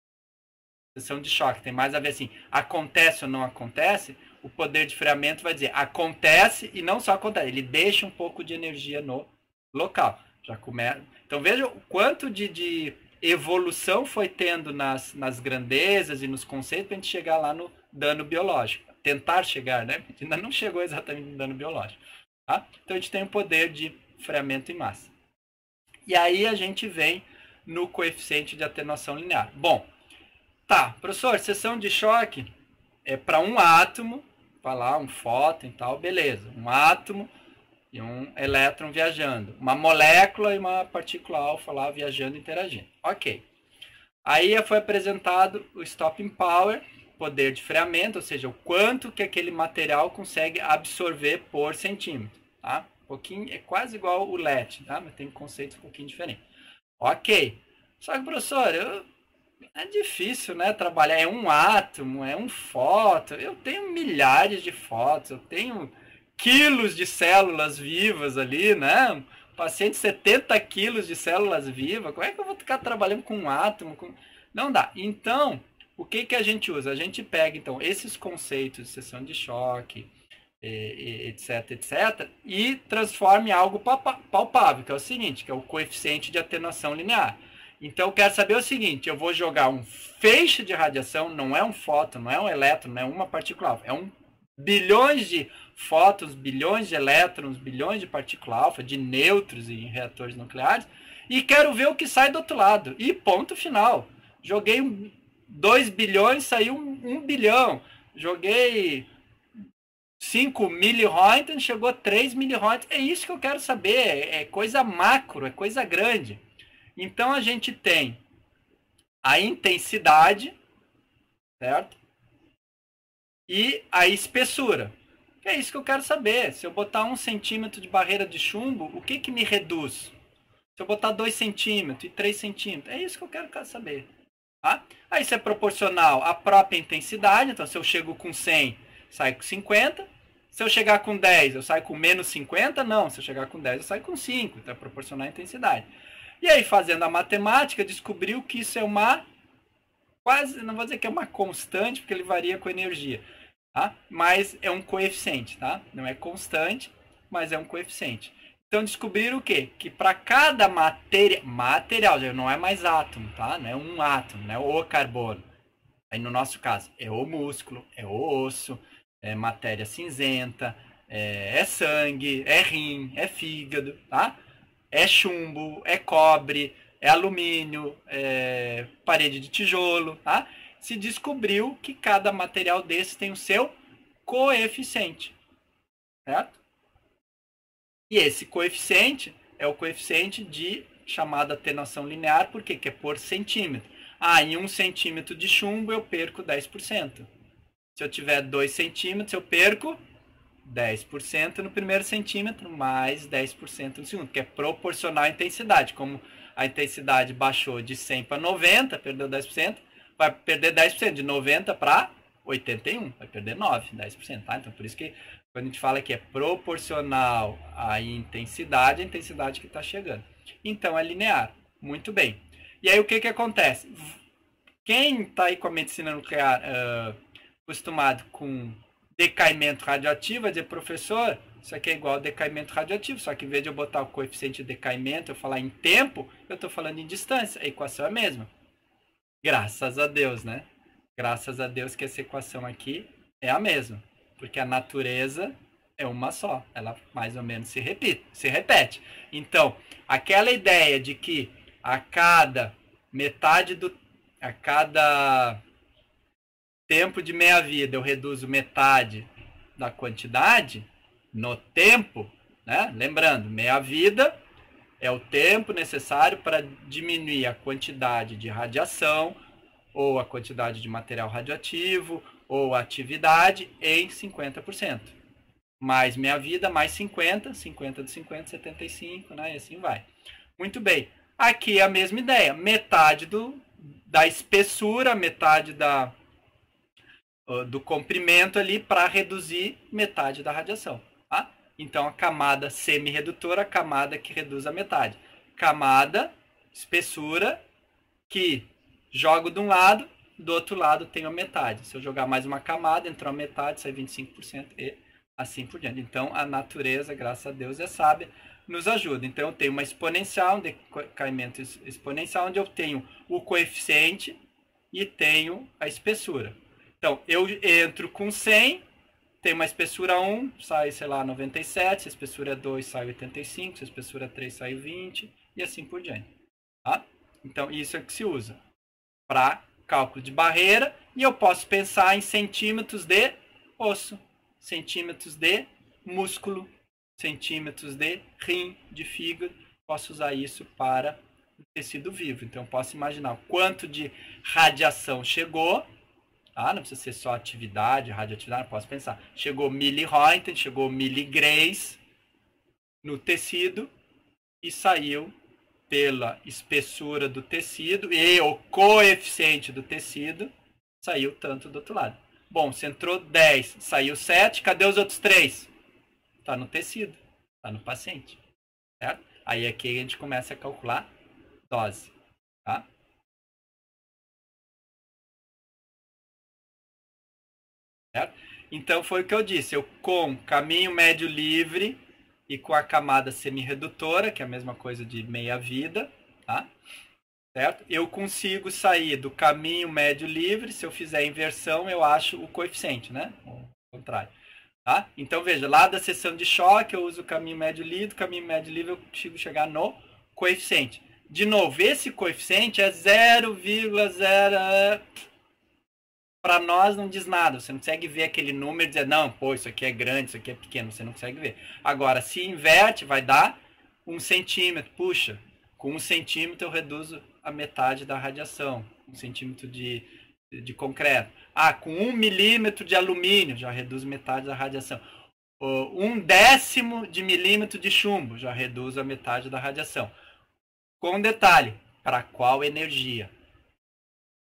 seção de choque tem mais a ver assim, acontece ou não acontece, o poder de freamento vai dizer acontece e não só acontece, ele deixa um pouco de energia no local. Já começa. Então veja o quanto de evolução foi tendo nas grandezas e nos conceitos para a gente chegar lá no dano biológico. Tentar chegar, né? A gente ainda não chegou exatamente no dano biológico. Tá? Então a gente tem o poder de freamento em massa. E aí a gente vem no coeficiente de atenuação linear. Bom, tá, professor, seção de choque é para um átomo, falar um fóton e tal, beleza. Um átomo e um elétron viajando. Uma molécula e uma partícula alfa lá viajando e interagindo. Ok. Aí foi apresentado o stopping power, poder de freamento, ou seja, o quanto que aquele material consegue absorver por centímetro. Tá? Um pouquinho, é quase igual o LET, tá? Mas tem conceitos um pouquinho diferentes. Ok. Só que, professor, é difícil, né? Trabalhar. É um átomo, é um fóton. Eu tenho milhares de fótons, eu tenho quilos de células vivas ali, né? Um paciente 70 quilos de células vivas. Como é que eu vou ficar trabalhando com um átomo? Não dá. Então, o que a gente usa? A gente pega, então, esses conceitos de seção de choque, etc, etc, e transforma em algo palpável, que é o seguinte, que é o coeficiente de atenuação linear. Então eu quero saber o seguinte, eu vou jogar um feixe de radiação, não é um fóton, não é um elétron, não é uma partícula alfa, é bilhões de fótons, bilhões de elétrons, bilhões de partícula alfa, de nêutrons em reatores nucleares, e quero ver o que sai do outro lado. E ponto final. Joguei 2 bilhões, saiu 1 bilhão. Joguei 5 milirroentgen, chegou a 3 milirroentgen. É isso que eu quero saber. É coisa macro, é coisa grande. Então a gente tem a intensidade, certo? E a espessura. É isso que eu quero saber. Se eu botar 1 centímetro de barreira de chumbo, o que me reduz? Se eu botar 2 centímetros e 3 centímetros, é isso que eu quero saber. Tá? Aí isso é proporcional à própria intensidade. Então, se eu chego com 100, saio com 50. Se eu chegar com 10, eu saio com menos 50? Não. Se eu chegar com 10, eu saio com 5. Então, é proporcional à intensidade. E aí, fazendo a matemática, descobriu que isso é uma... quase, não vou dizer que é uma constante, porque ele varia com a energia. Tá? Mas é um coeficiente. Tá? Não é constante, mas é um coeficiente. Então, descobriram o quê? Que para cada material, não é mais átomo, tá? Não é um átomo, não é o carbono. Aí, no nosso caso, é o músculo, é o osso, é matéria cinzenta, é sangue, é rim, é fígado, tá? É chumbo, é cobre, é alumínio, é parede de tijolo, tá? Se descobriu que cada material desse tem o seu coeficiente, certo? E esse coeficiente é o coeficiente de chamada atenuação linear, por quê? Que é por centímetro. Ah, em 1 centímetro de chumbo eu perco 10%. Se eu tiver 2 centímetros, eu perco 10% no primeiro centímetro, mais 10% no segundo, que é proporcional à intensidade. Como a intensidade baixou de 100 para 90, perdeu 10%, vai perder 10%, de 90 para 81, vai perder 9, 10%. Tá? Então, por isso que quando a gente fala que é proporcional à intensidade, a intensidade que está chegando. Então, é linear. Muito bem. E aí, o que acontece? Quem está aí com a medicina nuclear acostumado com decaimento radioativo, vai dizer, professor, isso aqui é igual ao decaimento radioativo, só que em vez de eu botar o coeficiente de decaimento, eu falar em tempo, eu estou falando em distância. A equação é a mesma. Graças a Deus, né? Graças a Deus que essa equação aqui é a mesma. Porque a natureza é uma só. Ela mais ou menos se repete. Então, aquela ideia de que a cada tempo de meia-vida eu reduzo metade da quantidade no tempo, né? Lembrando, meia-vida é o tempo necessário para diminuir a quantidade de radiação ou a quantidade de material radioativo ou atividade em 50%. Mais meia-vida, mais 50, 50 de 50, 75, né? E assim vai. Muito bem. Aqui é a mesma ideia. Metade da espessura, metade do comprimento ali para reduzir metade da radiação. Tá? Então, a camada semi-redutora, a camada que reduz a metade. Camada, espessura, que jogo de um lado, do outro lado tem a metade. Se eu jogar mais uma camada, entrou a metade, sai 25% e assim por diante. Então, a natureza, graças a Deus, é sábia, nos ajuda. Então, eu tenho uma exponencial, um decaimento exponencial, onde eu tenho o coeficiente e tenho a espessura. Então, eu entro com 100, tem uma espessura 1, sai, sei lá, 97, se a espessura 2, sai 85, se a espessura 3, sai 20, e assim por diante. Tá? Então, isso é o que se usa para cálculo de barreira, e eu posso pensar em centímetros de osso, centímetros de músculo, centímetros de rim, de fígado. Posso usar isso para o tecido vivo. Então, eu posso imaginar o quanto de radiação chegou. Tá? Não precisa ser só atividade, radioatividade. Posso pensar. Chegou miliröntgen, chegou miligrays no tecido e saiu pela espessura do tecido e o coeficiente do tecido, saiu tanto do outro lado. Bom, se entrou 10, saiu 7, cadê os outros 3? Está no tecido, está no paciente. Certo? Aí aqui a gente começa a calcular dose. Tá? Certo? Então foi o que eu disse, eu com caminho médio livre e com a camada semi-redutora, que é a mesma coisa de meia-vida, tá? Certo? Eu consigo sair do caminho médio livre, se eu fizer a inversão, eu acho o coeficiente, né? O contrário. Tá? Então, veja, lá da seção de choque, eu uso o caminho médio livre, do caminho médio livre eu consigo chegar no coeficiente. De novo, esse coeficiente é 0,0... Para nós não diz nada, você não consegue ver aquele número e dizer, não, pô, isso aqui é grande, isso aqui é pequeno, você não consegue ver. Agora, se inverte, vai dar 1 centímetro. Puxa, com 1 centímetro eu reduzo a metade da radiação, 1 centímetro de concreto. Ah, com 1 milímetro de alumínio, já reduz metade da radiação. 1/10 de milímetro de chumbo, já reduz a metade da radiação. Com detalhe, para qual energia?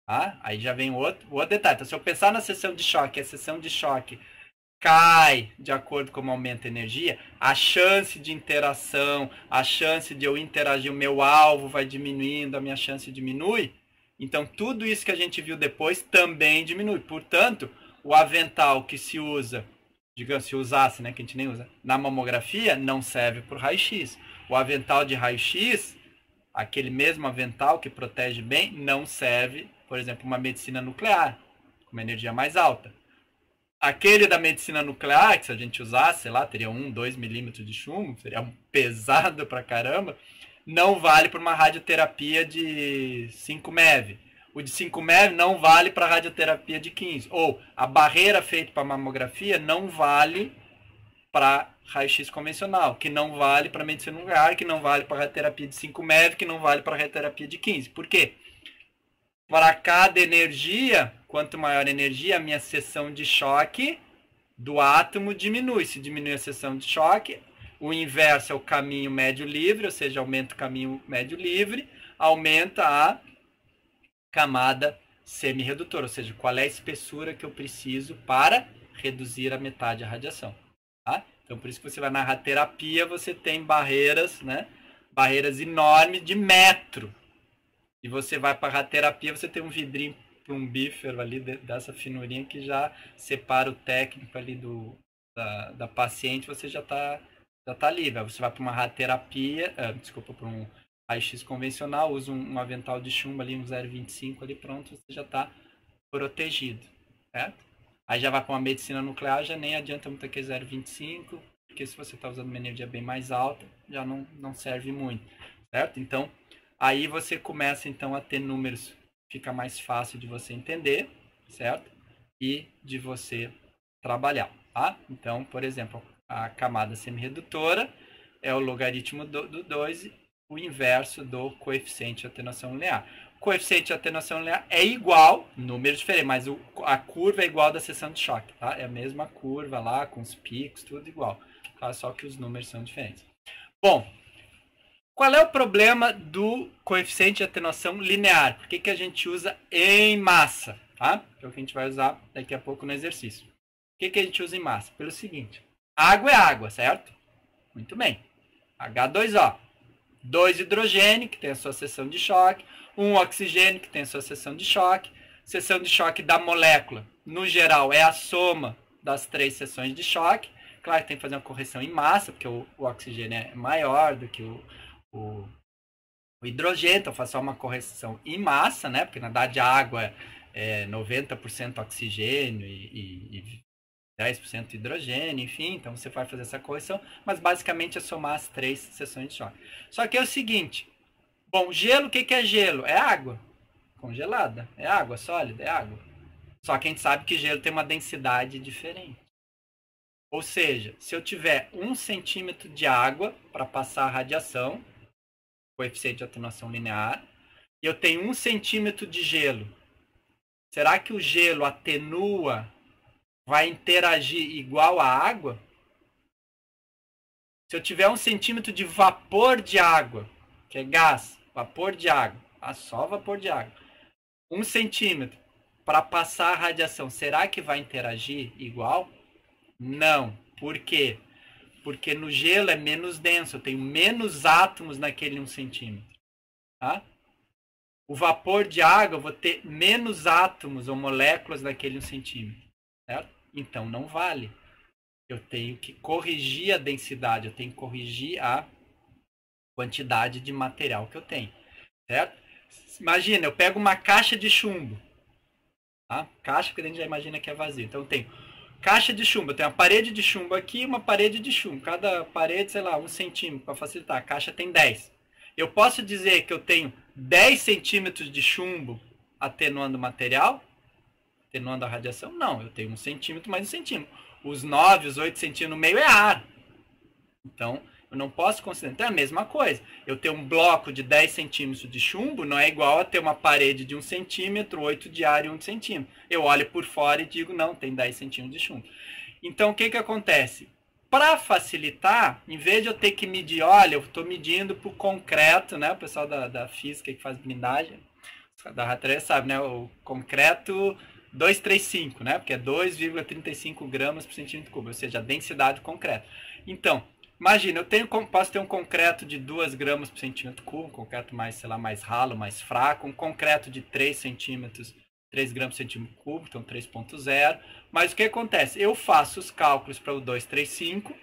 Tá? Aí já vem o outro detalhe. Então, se eu pensar na seção de choque, a seção de choque cai de acordo com como aumenta a energia, a chance de interação, a chance de eu interagir, o meu alvo vai diminuindo, a minha chance diminui. Então, tudo isso que a gente viu depois também diminui. Portanto, o avental que se usa, digamos, se usasse, né, que a gente nem usa, na mamografia, não serve para o raio-x. O avental de raio-x, aquele mesmo avental que protege bem, não serve, por exemplo, uma medicina nuclear, com uma energia mais alta. Aquele da medicina nuclear, que se a gente usasse, sei lá, teria 1, 2 milímetros de chumbo, seria pesado pra caramba, não vale para uma radioterapia de 5 MeV. O de 5 MeV não vale para radioterapia de 15. Ou a barreira feita para mamografia não vale para raio-x convencional, que não vale para medicina nuclear, que não vale para radioterapia de 5 MeV, que não vale para radioterapia de 15. Por quê? Para cada energia, quanto maior a energia, a minha seção de choque do átomo diminui. Se diminui a seção de choque, o inverso é o caminho médio livre, ou seja, aumenta o caminho médio livre, aumenta a camada semi-redutora, ou seja, qual é a espessura que eu preciso para reduzir a metade a radiação. Tá? Então, por isso que você vai na radioterapia, você tem barreiras, né? Barreiras enormes de metro. E você vai para a radioterapia, você tem um vidrinho plumbífero ali dessa finurinha que já separa o técnico ali da paciente, você já tá livre. Aí você vai para uma radioterapia, para um raio-x convencional, usa um avental de chumbo ali, um 0,25 ali, pronto, você já está protegido, certo? Aí já vai para uma medicina nuclear, já nem adianta muito aquele 0,25, porque se você está usando uma energia bem mais alta, já não serve muito, certo? Então, aí você começa então a ter números, fica mais fácil de você entender, certo? E de você trabalhar, tá? Então, por exemplo, a camada semi-redutora é o logaritmo do 2, o inverso do coeficiente de atenuação linear. O coeficiente de atenuação linear é igual, número diferente, mas a curva é igual da seção de choque, tá? É a mesma curva lá, com os picos, tudo igual, tá? Só que os números são diferentes. Bom, qual é o problema do coeficiente de atenuação linear? Por que a gente usa em massa? Tá? É o que a gente vai usar daqui a pouco no exercício. Por que a gente usa em massa? Pelo seguinte, água é água, certo? Muito bem. H2O. 2 hidrogênio, que tem a sua seção de choque. 1 oxigênio, que tem a sua seção de choque. Seção de choque da molécula, no geral, é a soma das 3 seções de choque. Claro que tem que fazer uma correção em massa, porque o oxigênio é maior do que o hidrogênio, então faço só uma correção em massa, né? Porque na verdade a água é 90% oxigênio e 10% hidrogênio, enfim, então você vai fazer essa correção, mas basicamente é somar as 3 seções de choque. Só que é o seguinte, bom, gelo, o que é gelo? É água congelada, é água sólida, é água. Só que a gente sabe que gelo tem uma densidade diferente. Ou seja, se eu tiver 1 centímetro de água para passar a radiação, coeficiente de atenuação linear, e eu tenho 1 centímetro de gelo, será que o gelo atenua, vai interagir igual à água? Se eu tiver 1 centímetro de vapor de água, que é gás, vapor de água, só vapor de água, 1 centímetro para passar a radiação, será que vai interagir igual? Não. Por quê? Porque no gelo é menos denso, eu tenho menos átomos naquele 1 centímetro. Tá? O vapor de água, eu vou ter menos átomos ou moléculas naquele 1 centímetro. Certo? Então não vale. Eu tenho que corrigir a densidade, eu tenho que corrigir a quantidade de material que eu tenho. Certo? Imagina, eu pego uma caixa de chumbo. Tá? Caixa que a gente já imagina que é vazio. Então eu tenho caixa de chumbo, eu tenho uma parede de chumbo aqui e uma parede de chumbo. Cada parede, sei lá, 1 centímetro para facilitar. A caixa tem 10. Eu posso dizer que eu tenho 10 centímetros de chumbo atenuando o material? Atenuando a radiação? Não, eu tenho 1 centímetro mais 1 centímetro. Os 9, os 8 centímetros no meio é ar. Então, eu não posso considerar. Então é a mesma coisa. Eu tenho um bloco de 10 centímetros de chumbo, não é igual a ter uma parede de 1 centímetro, 8 de ar e 1 centímetro. Eu olho por fora e digo, não, tem 10 centímetros de chumbo. Então, o que acontece? para facilitar, em vez de eu ter que medir, olha, eu estou medindo para o concreto, né? O pessoal da física que faz blindagem, da Ratré sabe, né? O concreto 235, né? Porque é 2,35 gramas por centímetro cúbico, ou seja, a densidade do concreto. Então, imagina, posso ter um concreto de 2 gramas por centímetro cúbico, um concreto mais, sei lá, mais ralo, mais fraco, um concreto de 3 centímetros, 3 gramas por centímetro cúbico, então 3,0. Mas o que acontece? Eu faço os cálculos para o 235,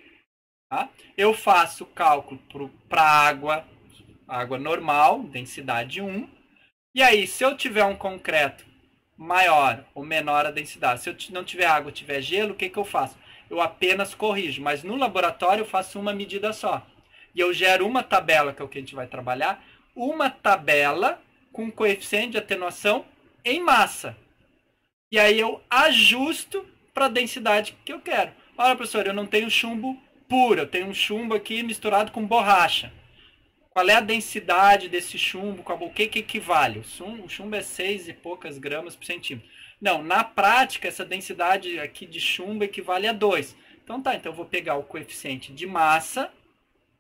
tá? Eu faço o cálculo para água normal, densidade 1. E aí, se eu tiver um concreto maior ou menor a densidade, se eu não tiver água, tiver gelo, o que eu faço? Eu apenas corrijo, mas no laboratório eu faço uma medida só. E eu gero uma tabela, que é o que a gente vai trabalhar, uma tabela com coeficiente de atenuação em massa. E aí eu ajusto para a densidade que eu quero. Olha, professor, eu não tenho chumbo puro, eu tenho um chumbo aqui misturado com borracha. Qual é a densidade desse chumbo? O que equivale? O chumbo é 6 e poucas gramas por centímetro. Não, na prática, essa densidade aqui de chumbo equivale a 2. Então tá, então eu vou pegar o coeficiente de massa,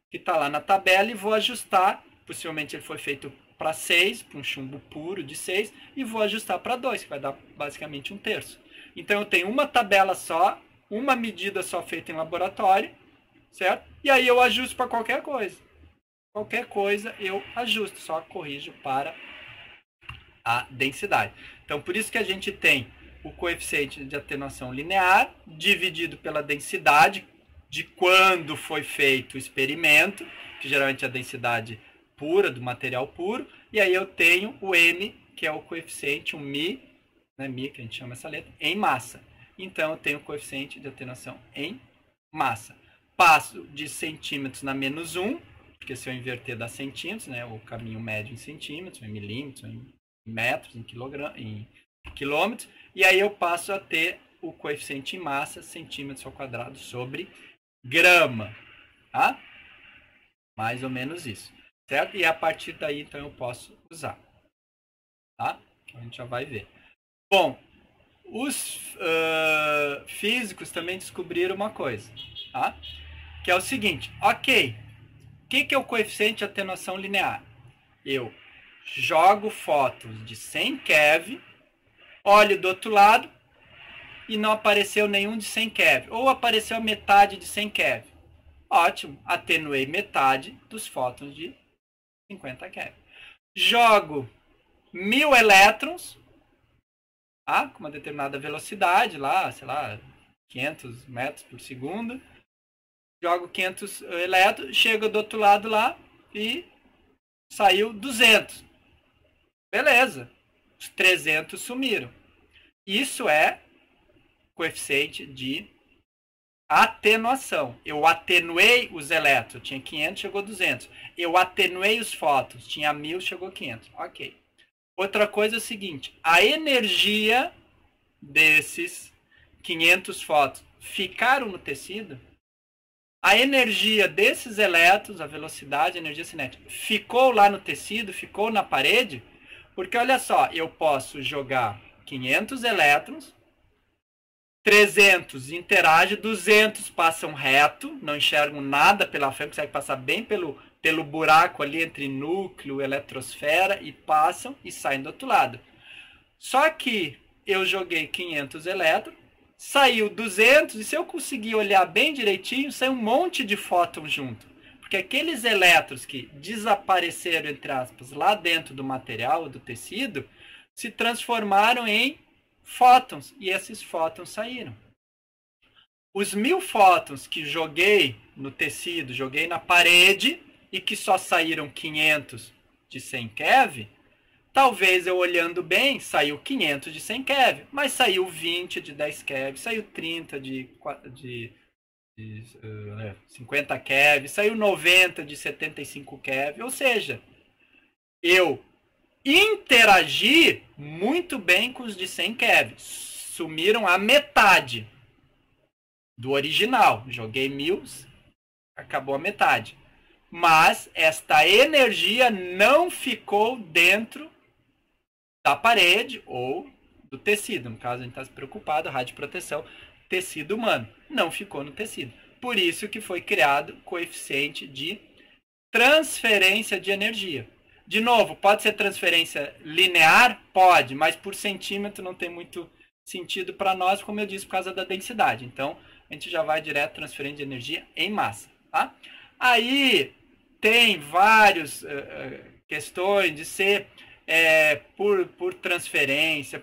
que está lá na tabela, e vou ajustar. Possivelmente ele foi feito para 6, para um chumbo puro de 6, e vou ajustar para 2, que vai dar basicamente 1/3. Então eu tenho uma tabela só, uma medida só feita em laboratório, certo? E aí eu ajusto para qualquer coisa. Qualquer coisa eu ajusto, só corrijo para a densidade. Então, por isso que a gente tem o coeficiente de atenuação linear dividido pela densidade de quando foi feito o experimento, que geralmente é a densidade pura, do material puro, e aí eu tenho o m, que é o coeficiente, o μ, né, μ, que a gente chama essa letra, em massa. Então, eu tenho o coeficiente de atenuação em massa. Passo de centímetros na menos 1, porque se eu inverter dá centímetros, né, o caminho médio em centímetros, em milímetros, em metros, em quilômetros, e aí eu passo a ter o coeficiente em massa, centímetros ao quadrado sobre grama, tá? Mais ou menos isso, certo? E a partir daí, então, eu posso usar, tá? A gente já vai ver. Bom, os físicos também descobriram uma coisa, tá? Que é o seguinte, ok, o que é o coeficiente de atenuação linear? Eu jogo fótons de 100 keV, olho do outro lado e não apareceu nenhum de 100 keV, ou apareceu metade de 100 keV. Ótimo, atenuei metade dos fótons de 50 keV. Jogo 1000 elétrons, tá? Com uma determinada velocidade, lá, sei lá, 500 metros por segundo. Jogo 500 elétrons, chego do outro lado lá e saiu 200. Beleza, os 300 sumiram. Isso é coeficiente de atenuação. Eu atenuei os elétrons, tinha 500, chegou 200. Eu atenuei os fótons, tinha 1000, chegou 500. Ok. Outra coisa é o seguinte, a energia desses 500 fótons ficaram no tecido? A energia desses elétrons, a velocidade, a energia cinética, ficou lá no tecido, ficou na parede? Porque olha só, eu posso jogar 500 elétrons, 300 interagem, 200 passam reto, não enxergam nada pela frente, conseguem passar bem pelo buraco ali entre núcleo e eletrosfera e passam e saem do outro lado. Só que eu joguei 500 elétrons, saiu 200, e se eu conseguir olhar bem direitinho, sai um monte de fótons junto. Porque aqueles elétrons que desapareceram, entre aspas, lá dentro do material, do tecido, se transformaram em fótons, e esses fótons saíram. Os 1000 fótons que joguei no tecido, joguei na parede, e que só saíram 500 de 100 keV, talvez eu olhando bem, saiu 500 de 100 keV, mas saiu 20 de 10 keV, saiu 30 de 50 keV, saiu 90 de 75 keV, ou seja, eu interagi muito bem com os de 100 keV, sumiram a metade do original, joguei 1000, acabou a metade, mas esta energia não ficou dentro da parede ou do tecido. No caso, a gente está preocupado, radioproteção, tecido humano. Não ficou no tecido. por isso que foi criado o coeficiente de transferência de energia. De novo, pode ser transferência linear? Pode, mas por centímetro não tem muito sentido para nós, como eu disse, por causa da densidade. Então, a gente já vai direto transferência de energia em massa. Tá? Aí tem várias questões de ser por transferência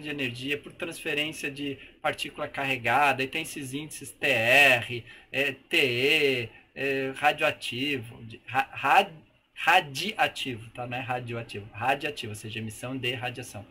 de energia, por transferência de partícula carregada, e tem esses índices TR, TE, radioativo, radiativo, tá? Não é radioativo, radiativo, ou seja, emissão de radiação.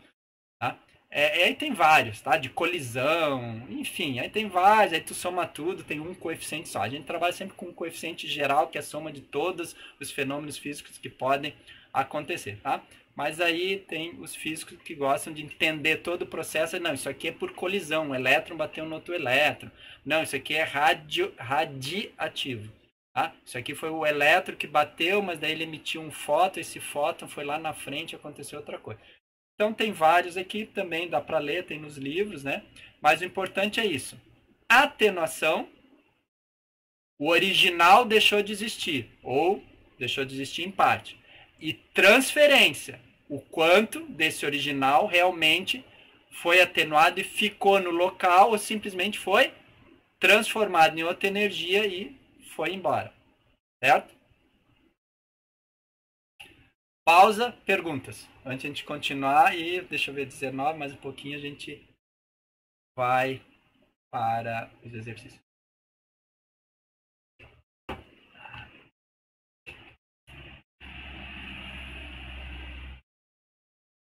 Tá? Aí tem vários, tá? De colisão, enfim, aí tem vários, aí tu soma tudo, tem um coeficiente só. A gente trabalha sempre com um coeficiente geral, que é a soma de todos os fenômenos físicos que podem acontecer, tá? Mas aí tem os físicos que gostam de entender todo o processo. Não, isso aqui é por colisão, um elétron bateu no outro elétron. Não, isso aqui é radiativo. Tá? Isso aqui foi o elétron que bateu, mas daí ele emitiu um fóton, esse fóton foi lá na frente e aconteceu outra coisa. Então tem vários aqui, também dá para ler, tem nos livros, né? Mas o importante é isso. Atenuação, o original deixou de existir, ou deixou de existir em parte. E transferência, o quanto desse original realmente foi atenuado e ficou no local, ou simplesmente foi transformado em outra energia e foi embora. Certo? Pausa, perguntas. Antes de a gente continuar, e deixa eu ver, 19, mais um pouquinho a gente vai para os exercícios.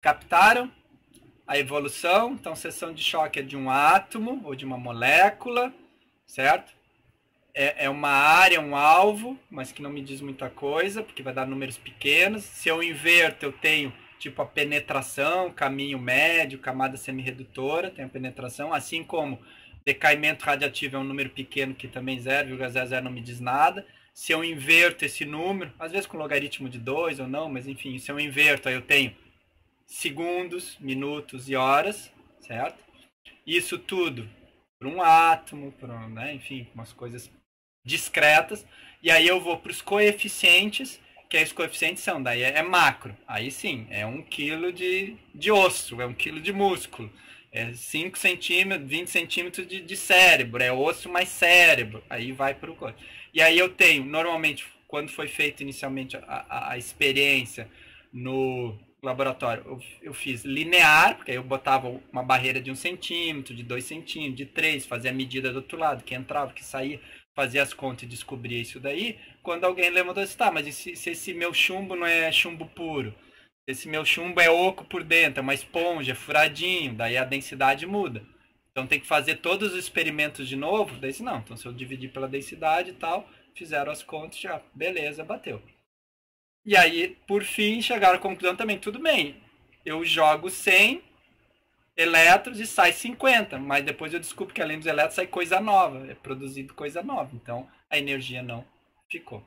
Captaram a evolução? Então, seção de choque é de um átomo ou de uma molécula, certo? É uma área, um alvo, mas que não me diz muita coisa, porque vai dar números pequenos. Se eu inverto, eu tenho tipo a penetração, caminho médio, camada semirredutora, tem a penetração, assim como decaimento radiativo é um número pequeno que também 0,00 não me diz nada. Se eu inverto esse número, às vezes com logaritmo de 2 ou não, mas enfim, se eu inverto, aí eu tenho segundos, minutos e horas, certo? Isso tudo por um átomo, né? Enfim, umas coisas discretas. E aí eu vou para os coeficientes, que aí os coeficientes são, daí é macro. Aí sim, é 1 quilo de osso, é 1 quilo de músculo. É 5 centímetros, 20 centímetros de cérebro, é osso mais cérebro. Aí vai para o coisa. E aí eu tenho, normalmente, quando foi feita inicialmente a experiência no laboratório, eu fiz linear, porque aí eu botava uma barreira de 1 centímetro, de 2 centímetros, de 3, fazia a medida do outro lado, que entrava, que saía, fazia as contas e descobria isso daí. Quando alguém levantou, disse, tá, mas se esse meu chumbo não é chumbo puro? Esse meu chumbo é oco por dentro, é uma esponja, é furadinho, daí a densidade muda. Então tem que fazer todos os experimentos de novo, daí não, então se eu dividir pela densidade e tal, fizeram as contas, já, beleza, bateu. E aí, por fim, chegaram à conclusão também, tudo bem, eu jogo 100 elétrons e sai 50, mas depois eu descubro que além dos elétrons sai coisa nova, é produzido coisa nova, então a energia não ficou.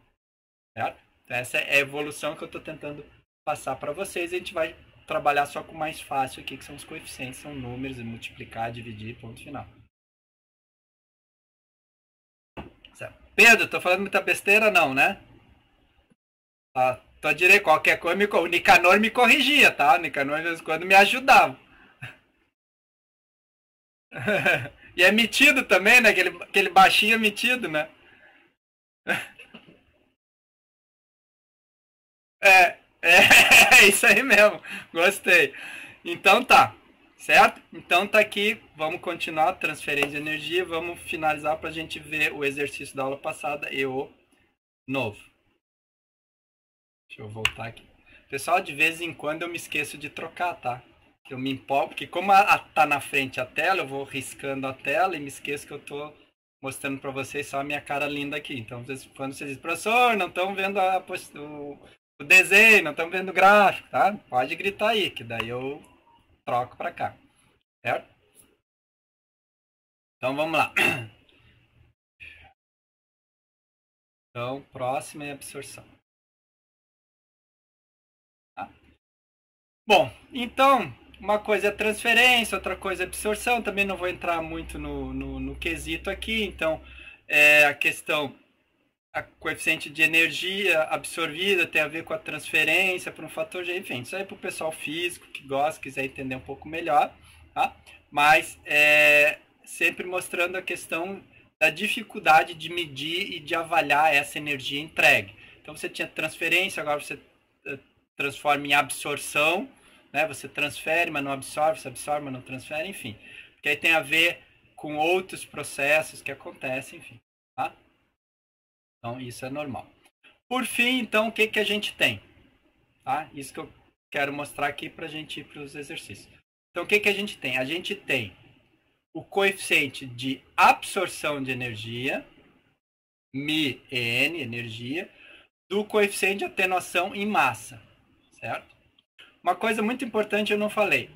Certo? Então, essa é a evolução que eu estou tentando passar para vocês, e a gente vai trabalhar só com o mais fácil aqui, que são os coeficientes, são números, multiplicar, dividir, ponto final. Certo. Pedro, estou falando muita besteira não, né? Tô direito, qualquer coisa, o Nicanor me corrigia, tá? O Nicanor, de vez em quando, me ajudava. E é metido também, né? Aquele baixinho é metido, né? É isso aí mesmo. Gostei. Então tá, certo? Então tá aqui, vamos continuar a transferência de energia, vamos finalizar para a gente ver o exercício da aula passada e o novo. Deixa eu voltar aqui. Pessoal, de vez em quando eu me esqueço de trocar, tá? Eu me empolgo, porque como tá na frente a tela, eu vou riscando a tela e me esqueço que eu tô mostrando para vocês só a minha cara linda aqui. Então, quando vocês dizem, professor, não estão vendo o desenho, não estão vendo o gráfico, tá? Pode gritar aí, que daí eu troco para cá, certo? Então, vamos lá. Então, próxima é absorção. Tá? Bom, então, uma coisa é transferência, outra coisa é absorção. Também não vou entrar muito no quesito aqui. Então, a questão, a coeficiente de energia absorvida tem a ver com a transferência para um fator G, enfim, isso aí é para o pessoal físico que gosta, quiser entender um pouco melhor, tá? Mas sempre mostrando a questão da dificuldade de medir e de avaliar essa energia entregue. Então você tinha transferência, agora você transforma em absorção, né? Você transfere, mas não absorve, você absorve, mas não transfere, enfim. Porque aí tem a ver com outros processos que acontecem, enfim. Tá? Então isso é normal. Por fim, então, o que, que a gente tem? Tá? Isso que eu quero mostrar aqui para a gente ir para os exercícios. Então o que, que a gente tem? A gente tem o coeficiente de absorção de energia, μN, energia, do coeficiente de atenuação em massa, certo? Uma coisa muito importante eu não falei.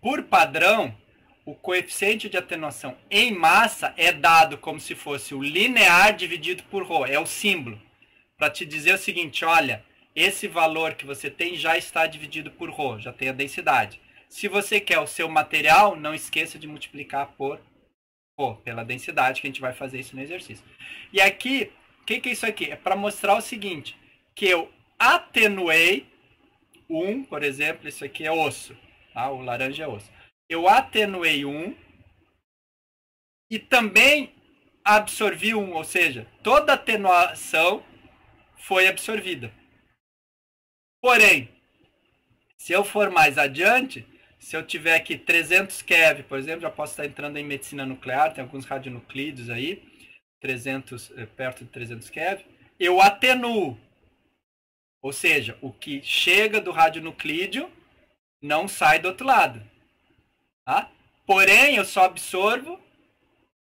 Por padrão, o coeficiente de atenuação em massa é dado como se fosse o linear dividido por ρ, é o símbolo, para te dizer o seguinte, olha, esse valor que você tem já está dividido por ρ, já tem a densidade. Se você quer o seu material, não esqueça de multiplicar por ρ, pela densidade, que a gente vai fazer isso no exercício. E aqui, o que, que é isso aqui? É para mostrar o seguinte, que eu atenuei por exemplo, isso aqui é osso, tá? O laranja é osso. Eu atenuei e também absorvi ou seja, toda atenuação foi absorvida. Porém, se eu for mais adiante, se eu tiver aqui 300 keV, por exemplo, já posso estar entrando em medicina nuclear, tem alguns radionuclídeos aí, perto de 300 keV, eu atenuo. Ou seja, o que chega do radionuclídeo não sai do outro lado. Tá? Porém, eu só absorvo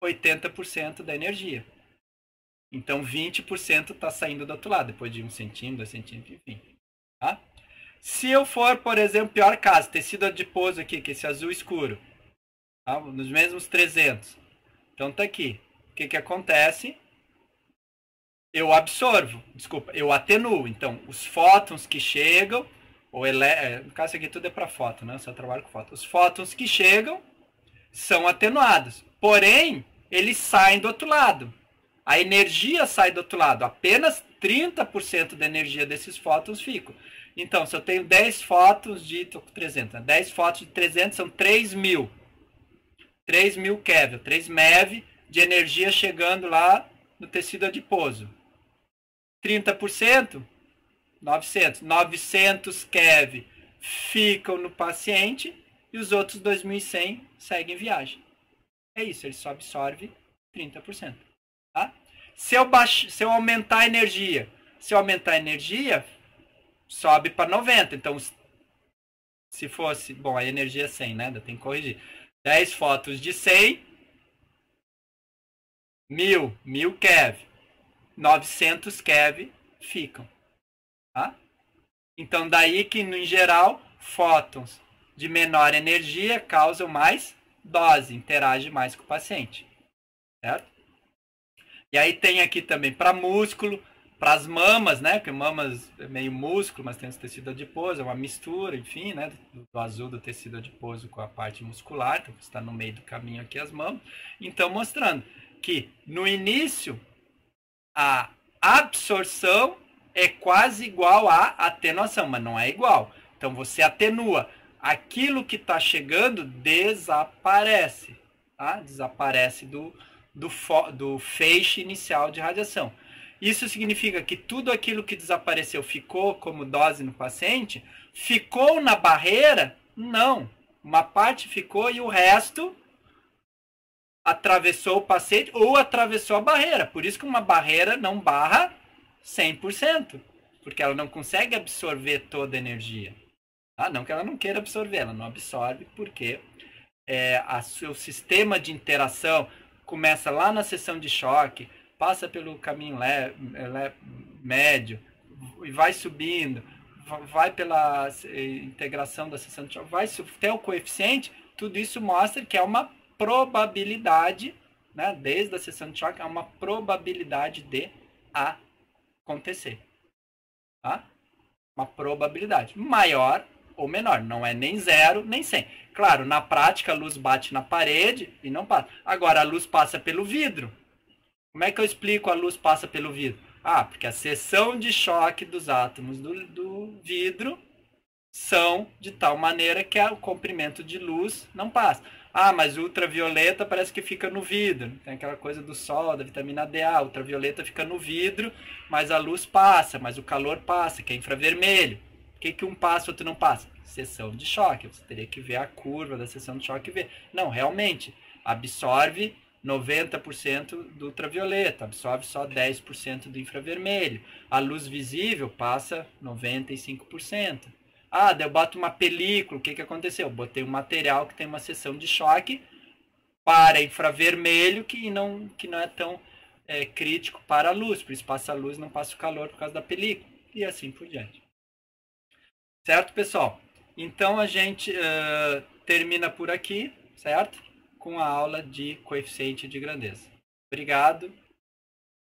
80% da energia. Então, 20% está saindo do outro lado, depois de 1 centímetro, 2 centímetros, enfim. Tá? Se eu for, por exemplo, pior caso, tecido adiposo aqui, que é esse azul escuro, tá? Nos mesmos 300. Então, está aqui. O que, que acontece? Eu absorvo, eu atenuo. Então, os fótons que chegam, no caso aqui tudo é para fóton, né? Eu só trabalho com fóton. Os fótons que chegam são atenuados. Porém, eles saem do outro lado. A energia sai do outro lado. Apenas 30% da energia desses fótons ficam. Então, se eu tenho 10 fótons de... Estou com 300. Né? 10 fótons de 300 são 3.000. 3.000 keV, 3 MeV de energia chegando lá no tecido adiposo. 30%, 900. 900 keV ficam no paciente e os outros 2.100 seguem viagem. É isso, ele só absorve 30%. Tá? Se eu aumentar a energia, sobe para 90. Então, se fosse... Bom, a energia é 100, né? Ainda tem que corrigir. 10 fótons de 100, 1.000 keV. 900 keV ficam. Tá? Então, daí que, em geral, fótons de menor energia causam mais dose, interagem mais com o paciente. Certo? E aí tem aqui também para músculo, para as mamas, né? Porque mamas é meio músculo, mas tem esse tecido adiposo, é uma mistura, enfim, né? Do azul do tecido adiposo com a parte muscular, então está no meio do caminho aqui as mamas. Então, mostrando que no início a absorção é quase igual à atenuação, mas não é igual. Então você atenua. Aquilo que está chegando desaparece. Tá? Desaparece do feixe inicial de radiação. Isso significa que tudo aquilo que desapareceu ficou como dose no paciente? Ficou na barreira? Não. Uma parte ficou e o resto atravessou o paciente ou atravessou a barreira. Por isso que uma barreira não barra 100%, porque ela não consegue absorver toda a energia. Tá? Não que ela não queira absorver, ela não absorve porque seu sistema de interação começa lá na seção de choque, passa pelo caminho médio e vai subindo, vai pela integração da seção de choque, vai até o coeficiente. Tudo isso mostra que é uma probabilidade, né, desde a seção de choque, há uma probabilidade de acontecer. Tá? Uma probabilidade maior ou menor, não é nem 0 nem 100. Claro, na prática a luz bate na parede e não passa. Agora a luz passa pelo vidro. Como é que eu explico a luz passa pelo vidro? Ah, porque a seção de choque dos átomos do vidro são de tal maneira que o comprimento de luz não passa. Ah, mas o ultravioleta parece que fica no vidro. Tem aquela coisa do sol, da vitamina D. A ultravioleta fica no vidro, mas a luz passa, mas o calor passa, que é infravermelho. Por que um passa e outro não passa? Seção de choque. Você teria que ver a curva da seção de choque e ver. Não, realmente, absorve 90% do ultravioleta, absorve só 10% do infravermelho. A luz visível passa 95%. Ah, daí eu boto uma película, o que aconteceu? Eu botei um material que tem uma seção de choque para infravermelho que não é tão crítico para a luz, por isso passa a luz, não passa o calor por causa da película, e assim por diante. Certo, pessoal? Então a gente termina por aqui, certo? Com a aula de coeficiente de grandeza. Obrigado.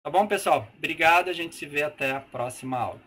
Tá bom, pessoal? Obrigado, a gente se vê até a próxima aula.